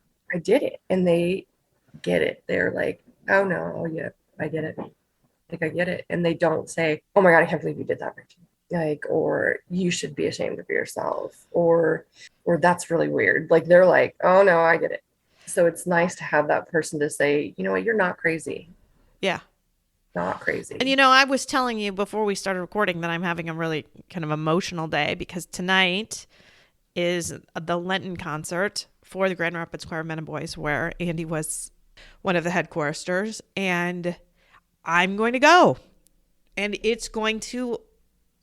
did it, and they get it. They're like, oh no, oh yeah, I get it. I get it. And they don't say, oh my God, I can't believe you did that, Richie. Or you should be ashamed of yourself, or that's really weird. They're like, oh no, I get it. So it's nice to have that person to say, you know what, you're not crazy. Yeah. Not crazy. And I was telling you before we started recording that I'm having a really kind of emotional day because tonight is the Lenten concert for the Grand Rapids Choir of Men and Boys, where Andy was one of the head choristers, and I'm going to go, and it's going to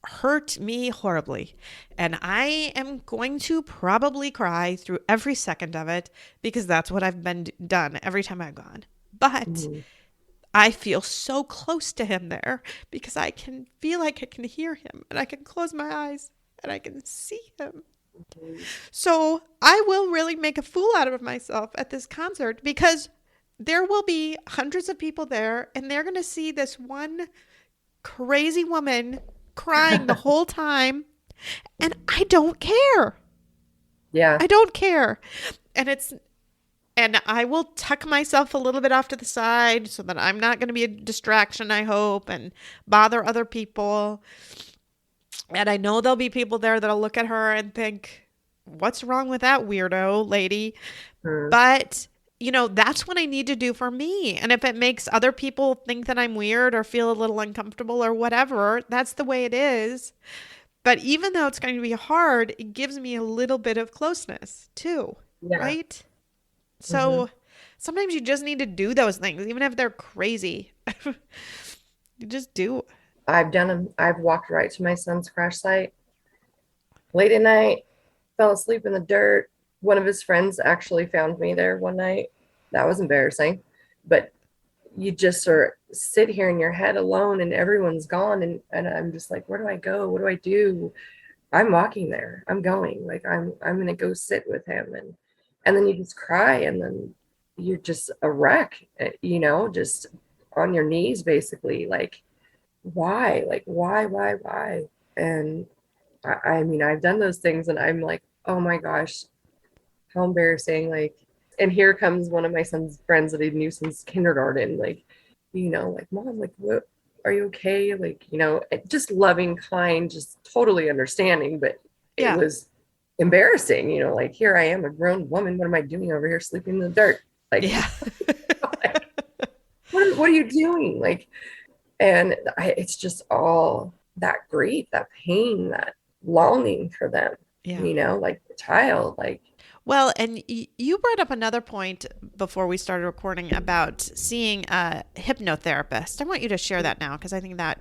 hurt me horribly. And I am going to probably cry through every second of it because that's what I've been done every time I've gone. But I feel so close to him there because I can feel like I can hear him, and I can close my eyes and I can see him. So I will really make a fool out of myself at this concert because there will be hundreds of people there, and they're going to see this one crazy woman crying the whole time. And I don't care. Yeah. I don't care. and I will tuck myself a little bit off to the side so that I'm not going to be a distraction, I hope, and bother other people. And I know there'll be people there that'll look at her and think, what's wrong with that weirdo lady? Mm. But, that's what I need to do for me. And if it makes other people think that I'm weird or feel a little uncomfortable or whatever, that's the way it is. But even though it's going to be hard, it gives me a little bit of closeness too, Yeah. right? So sometimes you just need to do those things, even if they're crazy. You just do. I've done them. I've walked right to my son's crash site late at night, fell asleep in the dirt. One of his friends actually found me there one night. That was embarrassing. But you just sort of sit here in your head alone and everyone's gone. And I'm just like, where do I go? What do I do? I'm walking there. I'm going. Like I'm gonna go sit with him. And then you just cry, and then you're just a wreck, just on your knees basically. Like, why? Like why? And I mean, I've done those things and I'm like, oh my gosh, how embarrassing. Like, and here comes one of my son's friends that he knew since kindergarten, like, like, Mom, like, what, are you okay? Like, just loving, kind, just totally understanding. But it was embarrassing, like, here I am, a grown woman. What am I doing over here sleeping in the dirt? Like, like, what are you doing? Like, and it's just all that grief, that pain, that longing for them, like the child, like. Well, and you brought up another point before we started recording about seeing a hypnotherapist. I want you to share that now, because I think that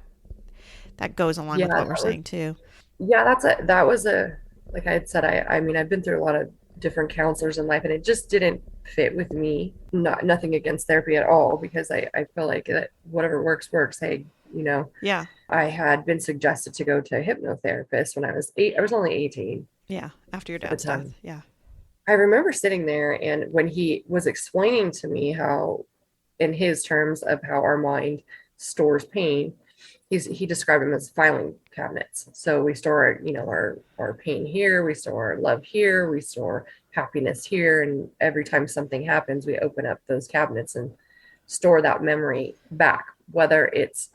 goes along with what we're saying too. Yeah, that was like I had said, I mean, I've been through a lot of different counselors in life, and it just didn't fit with me. Nothing against therapy at all, because I feel like that whatever works. Hey, Yeah. I had been suggested to go to a hypnotherapist when I was 8. I was only 18. Yeah, after your dad's death. Yeah. I remember sitting there, and when he was explaining to me how, in his terms of how our mind stores pain, he described them as filing cabinets. So we store, our pain here, we store our love here, we store happiness here, and every time something happens, we open up those cabinets and store that memory back. Whether it's,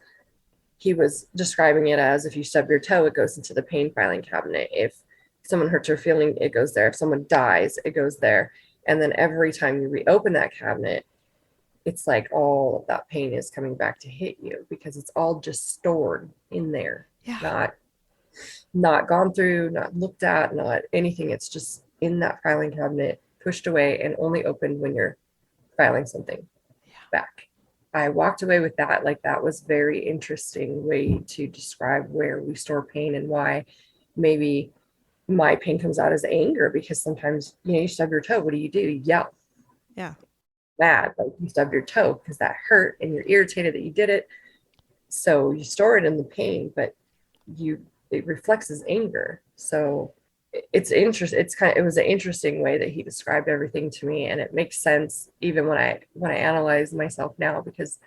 he was describing it as, if you stub your toe, it goes into the pain filing cabinet. If someone hurts your feeling, it goes there. If someone dies, it goes there. And then every time you reopen that cabinet, it's like all of that pain is coming back to hit you, because it's all just stored in there. Yeah. Not gone through, not looked at, not anything. It's just in that filing cabinet, pushed away, and only opened when you're filing something back. I walked away with that. Like, that was very interesting way to describe where we store pain, and why maybe my pain comes out as anger, because sometimes, you stub your toe. What do? You yell. Yeah. Mad, like you stubbed your toe because that hurt and you're irritated that you did it. So you store it in the pain, but it reflects as anger. So it's interesting. It was an interesting way that he described everything to me, and it makes sense even when I analyze myself now, because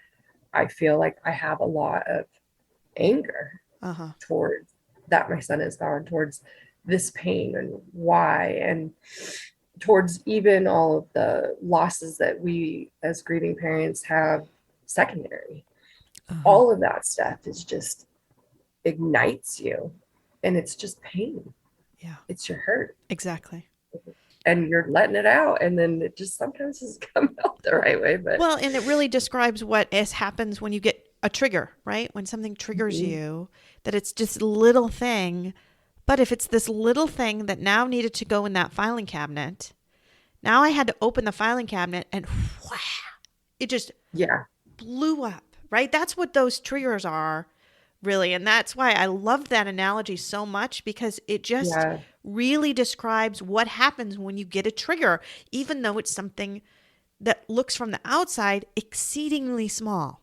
I feel like I have a lot of anger towards that my son is gone, towards this pain and why, and towards even all of the losses that we as grieving parents have secondary. All of that stuff is just ignites you, and it's just pain. Yeah. It's your hurt. Exactly. And you're letting it out, and then it just sometimes doesn't come out the right way. But well, and it really describes what happens when you get a trigger, right? When something triggers you, that it's just a little thing. But if it's this little thing that now needed to go in that filing cabinet, now I had to open the filing cabinet, and wow, it just blew up, right? That's what those triggers are, really. And that's why I love that analogy so much, because it just really describes what happens when you get a trigger, even though it's something that looks from the outside exceedingly small.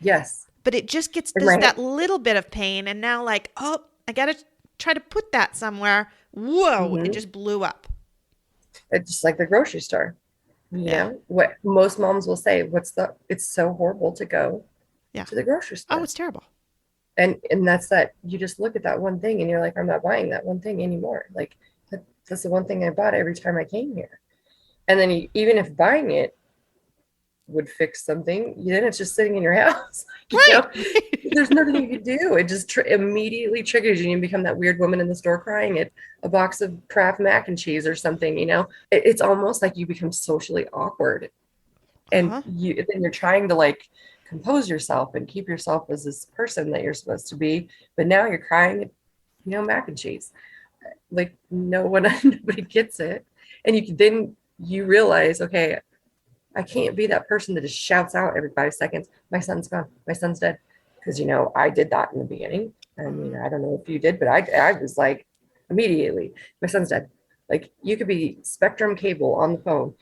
Yes. But it just gets that little bit of pain, and now like, oh, I got to try to put that somewhere. Whoa, it just blew up. It's just like the grocery store. You know what most moms will say, it's so horrible to go to the grocery store. Oh, it's terrible. And that's that, you just look at that one thing and you're like, I'm not buying that one thing anymore. Like, that's the one thing I bought every time I came here. And then even if buying it would fix something, then it's just sitting in your house. Right. There's nothing you can do. It just immediately triggers you, and you become that weird woman in the store crying at a box of Kraft mac and cheese or something. It's almost like you become socially awkward, and then you're trying to like compose yourself and keep yourself as this person that you're supposed to be, but now you're crying at mac and cheese. Like nobody gets it. And you realize, okay, I can't be that person that just shouts out every 5 seconds, my son's gone, my son's dead. Because, I did that in the beginning. I mean, I don't know if you did, but I was like, immediately, my son's dead. Like, you could be Spectrum cable on the phone.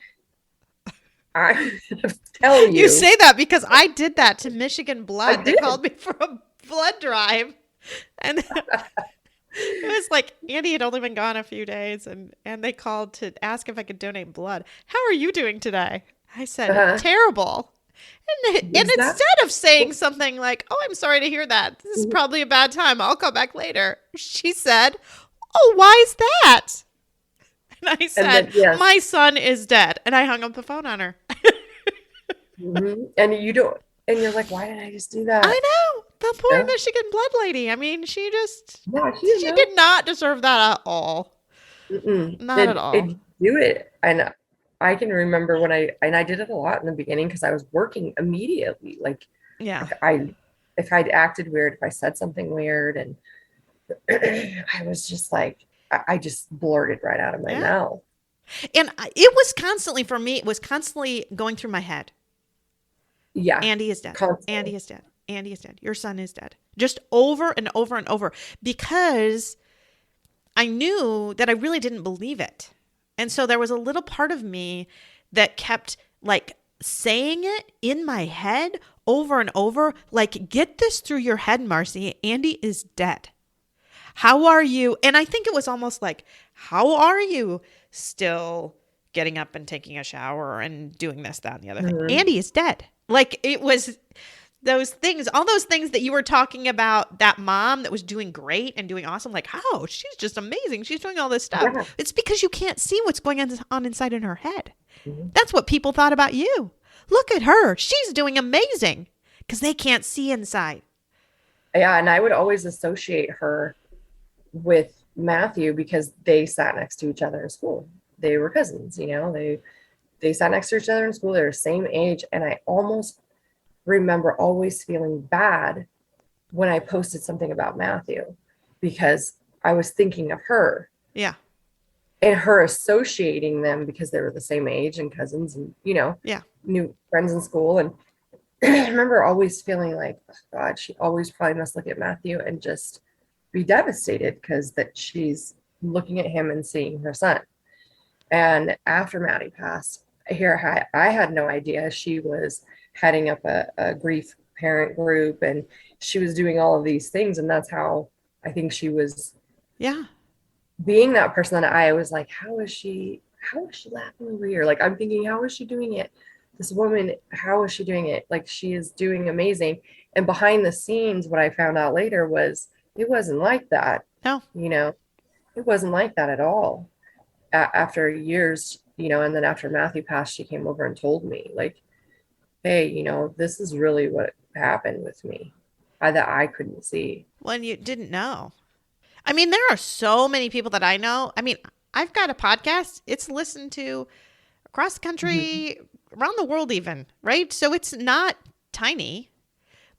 I tell you. You say that because I did that to Michigan Blood. They called me for a blood drive. And it was like Andy had only been gone a few days, and they called to ask if I could donate blood. How are you doing today? I said, terrible. And instead of saying something like, oh, I'm sorry to hear that, this is probably a bad time, I'll come back later, she said, oh, why is that? And I said, my son is dead. And I hung up the phone on her. And you're like, why did I just do that? I know. The poor Michigan Blood lady. I mean, she did not deserve that at all. Not at all. Do it. And I can remember when I did it a lot in the beginning because I was working immediately. Like, if I'd acted weird, if I said something weird, and I was just like, I just blurted right out of my mouth. And it was constantly, for me, it was constantly going through my head. Yeah. Andy is dead. Constantly. Andy is dead. Andy is dead. Your son is dead. Just over and over and over, because I knew that I really didn't believe it. And so there was a little part of me that kept like saying it in my head over and over, like, get this through your head, Marcy. Andy is dead. How are you? And I think it was almost like, how are you still getting up and taking a shower and doing this, that, and the other thing? Andy is dead. Like, it was those things, all those things that you were talking about, that mom that was doing great and doing awesome. Like, oh, she's just amazing. She's doing all this stuff. Yeah. It's because you can't see what's going on inside in her head. That's what people thought about you. Look at her. She's doing amazing, because they can't see inside. Yeah. And I would always associate her with Matthew because they sat next to each other in school. They were cousins, they sat next to each other in school. They were the same age. And I almost remember always feeling bad when I posted something about Matthew, because I was thinking of her. Yeah. And her associating them because they were the same age and cousins and, new friends in school. And I remember always feeling like, oh God, she always probably must look at Matthew and just be devastated because that she's looking at him and seeing her son. And after Matty passed, I had no idea she was heading up a grief parent group, and she was doing all of these things. And that's how I think she was being that person that I was like, how is she laughing over here? Like, I'm thinking, how is she doing it? This woman, how is she doing it? Like, she is doing amazing. And behind the scenes, what I found out later was it wasn't like that. No. It wasn't like that at all. After years, and then after Matthew passed, she came over and told me, like, hey, this is really what happened with me that I couldn't see. Well, you didn't know. I mean, there are so many people that I know. I mean, I've got a podcast. It's listened to across the country, around the world even, right? So it's not tiny.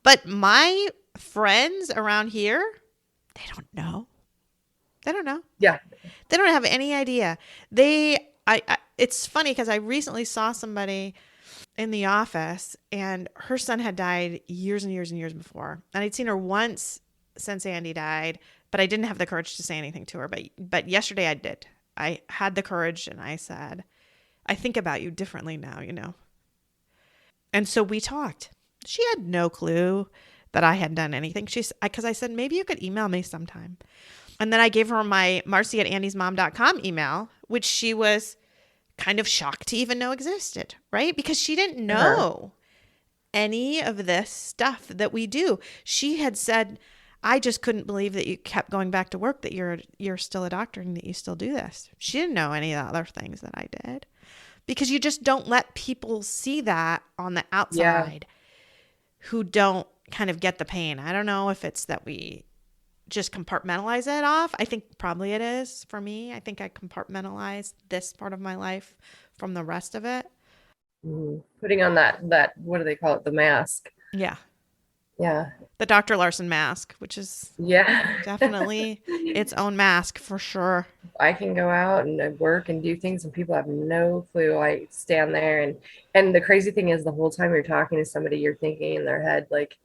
But my friends around here, they don't know. They don't know. Yeah. They don't have any idea. It's funny because I recently saw somebody in the office, and her son had died years and years and years before. And I'd seen her once since Andy died, but I didn't have the courage to say anything to her. But yesterday I did. I had the courage, and I said, I think about you differently now, And so we talked. She had no clue that I had done anything. Because I said, maybe you could email me sometime. And then I gave her my marcy@andysmom.com email, which she was kind of shocked to even know existed, right? Because she didn't know any of this stuff that we do. She had said, I just couldn't believe that you kept going back to work, that you're still a doctor and that you still do this. She didn't know any of the other things that I did. because you just don't let people see that on the outside who don't kind of get the pain. I don't know if it's that we just compartmentalize it off. I think probably it is for me. I think I compartmentalize this part of my life from the rest of it. Putting on that, what do they call it? The mask. Yeah. Yeah. The Dr. Larson mask, which is definitely its own mask for sure. I can go out and work and do things and people have no clue. I stand there and the crazy thing is the whole time you're talking to somebody, you're thinking in their head, like,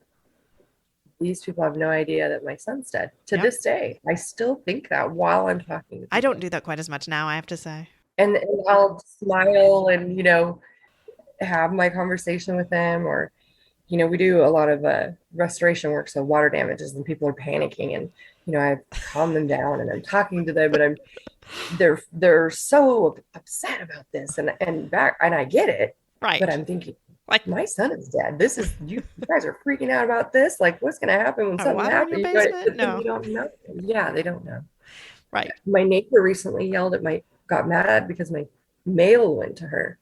these people have no idea that my son's dead. To this day, I still think that while I'm talking to people. I don't do that quite as much now, I have to say. And I'll smile and, have my conversation with them, or we do a lot of restoration work, so water damages, and people are panicking, and I calm them down and I'm talking to them, but they're so upset about this, and I get it, right? But I'm thinking, like, my son is dead. This is you guys are freaking out about this. Like, what's going to happen when something happens? No, you don't know. Yeah, they don't know. Right. My neighbor recently got mad because my mail went to her.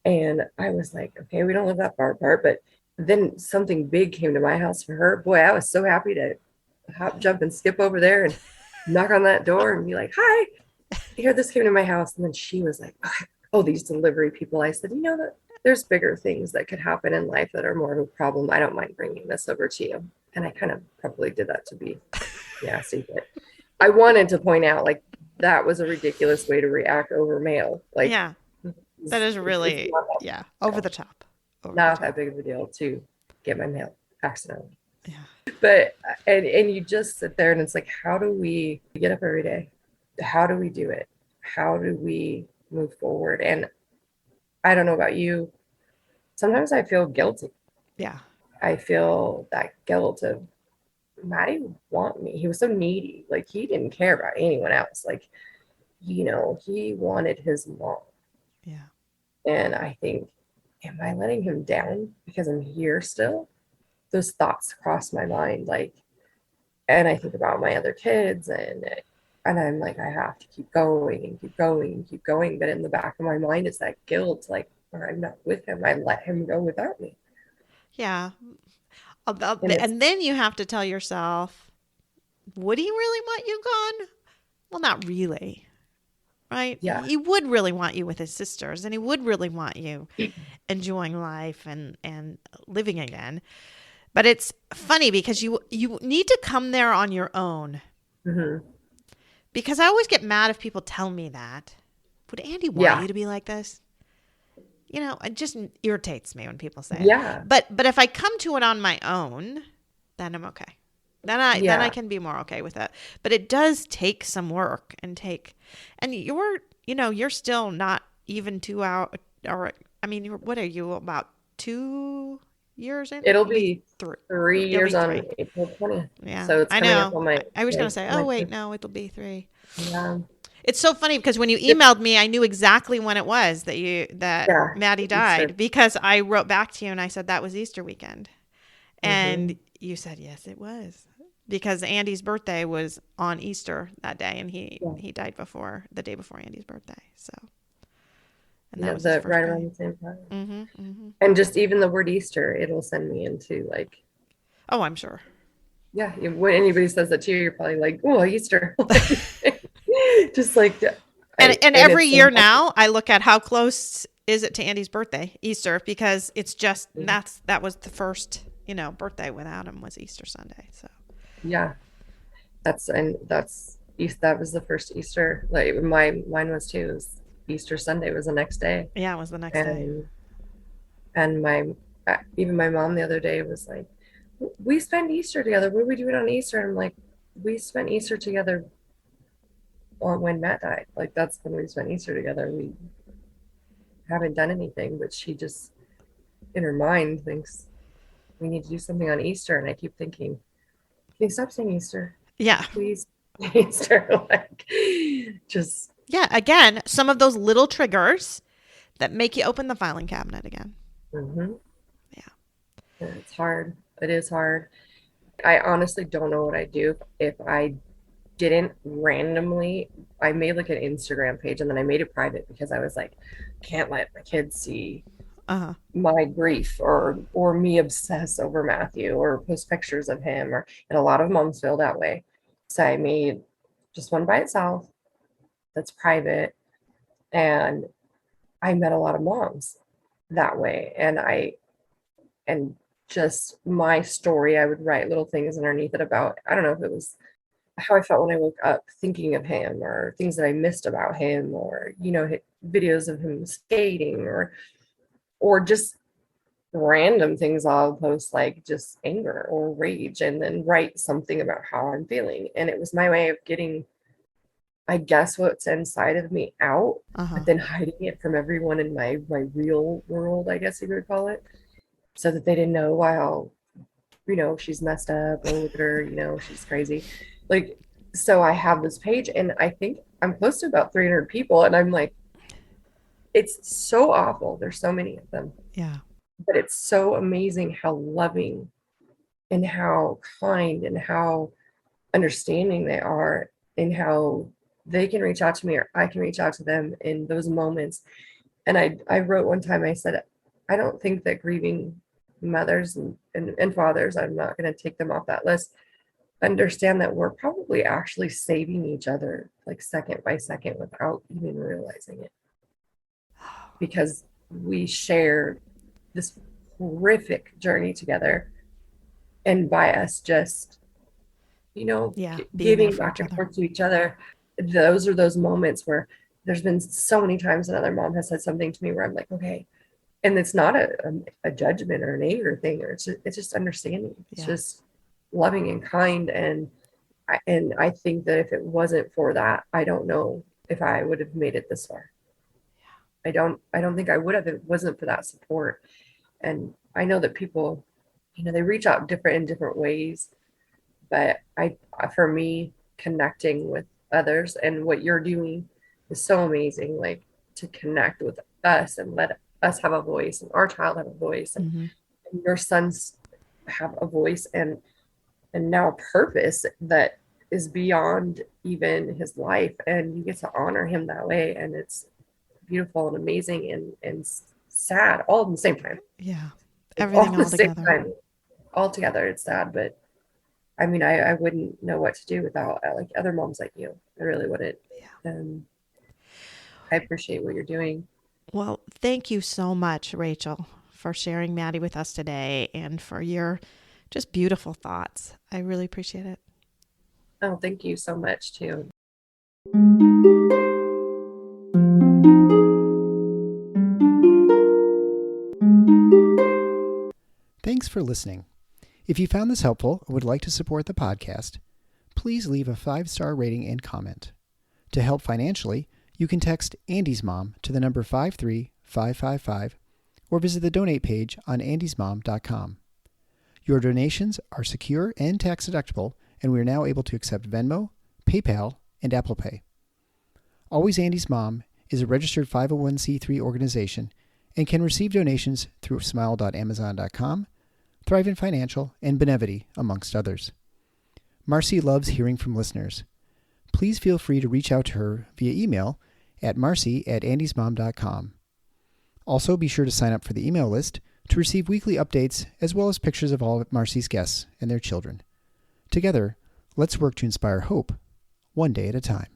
And I was like, okay, we don't live that far apart. But then something big came to my house for her. Boy, I was so happy to hop, jump, and skip over there and knock on that door and be like, hi, here, this came to my house. And then she was like, oh, these delivery people. I said, that there's bigger things that could happen in life that are more of a problem. I don't mind bringing this over to you. And I kind of probably did that to be nasty, but I wanted to point out, like, that was a ridiculous way to react over mail. Like, yeah. That is really, over the top. Not that big of a deal to get my mail accidentally. Yeah. But, and you just sit there and it's like, how do we get up every day? How do we do it? How do we move forward? And I don't know about you. Sometimes I feel guilty. Yeah. I feel that guilt of, Matty would want me. He was so needy. Like, he didn't care about anyone else. Like, he wanted his mom. Yeah. And I think, am I letting him down because I'm here still? Those thoughts cross my mind. Like, and I think about my other kids and I'm like, I have to keep going and keep going and keep going. But in the back of my mind is that guilt, like, or I'm not with him. I let him go without me. Yeah. And then you have to tell yourself, would he really want you gone? Well, not really. Right? Yeah. He would really want you with his sisters, and he would really want you enjoying life and living again. But it's funny because you need to come there on your own. Mm-hmm. Because I always get mad if people tell me that. Would Andy want you to be like this? It just irritates me when people say it. Yeah. But if I come to it on my own, then I'm okay. Then I can be more okay with it. But it does take some work and you're still not even 2 out, or I mean, what are you, about 2 years in? It'll be 3 years on April 20th. Yeah. So it's I coming know. up on my, I was going to say, oh wait, no, it'll be 3. Yeah. It's so funny because when you emailed me, I knew exactly when it was that Matty died, Easter. Because I wrote back to you and I said that was Easter weekend. And you said, yes, it was. Because Andy's birthday was on Easter that day, and he died the day before Andy's birthday. So, and that was his first right day. around the same time. Mm-hmm, mm-hmm. And just even the word Easter, it'll send me into, like, oh, I'm sure. Yeah, when anybody says that to you, you're probably like, oh, Easter. Just like, and every year now, I look at how close is it to Andy's birthday, Easter, because it's just that was the first birthday without him was Easter Sunday. So. Yeah, that was the first Easter. Like mine was too. It was Easter Sunday was the next day. Yeah, it was the next day. And even my mom the other day was like, we spend Easter together. What are we doing on Easter? And I'm like, we spent Easter together when Matt died. Like, that's when we spent Easter together. We haven't done anything, but she just in her mind thinks we need to do something on Easter. And I keep thinking, can you stop saying Easter? Yeah. Please. Easter. Like, just. Yeah. Again, some of those little triggers that make you open the filing cabinet again. Mm-hmm. Yeah. It's hard. It is hard. I honestly don't know what I'd do if I didn't randomly, I made like an Instagram page and then I made it private because I was like, can't let my kids see Uh-huh. my grief or me obsess over Matthew or post pictures of him, or and a lot of moms feel that way. So I made just one by itself that's private, and I met a lot of moms that way. And just my story, I would write little things underneath it about, I don't know if it was how I felt when I woke up thinking of him, or things that I missed about him, or videos of him skating, or just random things I'll post, like just anger or rage, and then write something about how I'm feeling. And it was my way of getting, I guess, what's inside of me out, Uh-huh. but then hiding it from everyone in my real world, I guess you would call it, so that they didn't know, wow, she's messed up, or look at her, she's crazy. Like, so I have this page, and I think I'm close to about 300 people, and I'm like, it's so awful. There's so many of them. Yeah. But it's so amazing how loving and how kind and how understanding they are, and how they can reach out to me or I can reach out to them in those moments. And I wrote one time, I said, I don't think that grieving mothers and fathers, I'm not going to take them off that list, understand that we're probably actually saving each other, like second by second, without even realizing it, because we share this horrific journey together. And by us just, Yeah. Being there giving for back each and other. forth to each other, those are those moments where there's been so many times another mom has said something to me where I'm like, okay. And it's not a judgment or an anger thing, or it's just understanding. It's Yeah. just loving and kind. And I think that if it wasn't for that, I don't know if I would have made it this far. I don't think I would have if it wasn't for that support. And I know that people, they reach out in different ways, but for me, connecting with others and what you're doing is so amazing, like to connect with us and let us have a voice, and our child have a voice, and, Mm-hmm. and your sons have a voice, and now a purpose that is beyond even his life, and you get to honor him that way. And it's beautiful and amazing and sad all at the same time. Yeah. Like, all Everything at the all same together. time, all together, it's sad. But I mean, I wouldn't know what to do without like other moms like you. I really wouldn't. Yeah. And I appreciate what you're doing. Well, thank you so much, Rachel, for sharing Matty with us today and for your just beautiful thoughts. I really appreciate it. Oh, thank you so much too. Thanks for listening. If you found this helpful or would like to support the podcast, please leave a 5-star rating and comment. To help financially, you can text Andy's Mom to the number 53555 or visit the donate page on andysmom.com. Your donations are secure and tax deductible, and we are now able to accept Venmo, PayPal, and Apple Pay. Always Andy's Mom is a registered 501c3 organization and can receive donations through smile.amazon.com, Thrivent Financial, and Benevity, amongst others. Marcy loves hearing from listeners. Please feel free to reach out to her via email at marcy@andysmom.com. Also, be sure to sign up for the email list to receive weekly updates as well as pictures of all of Marcy's guests and their children. Together, let's work to inspire hope, one day at a time.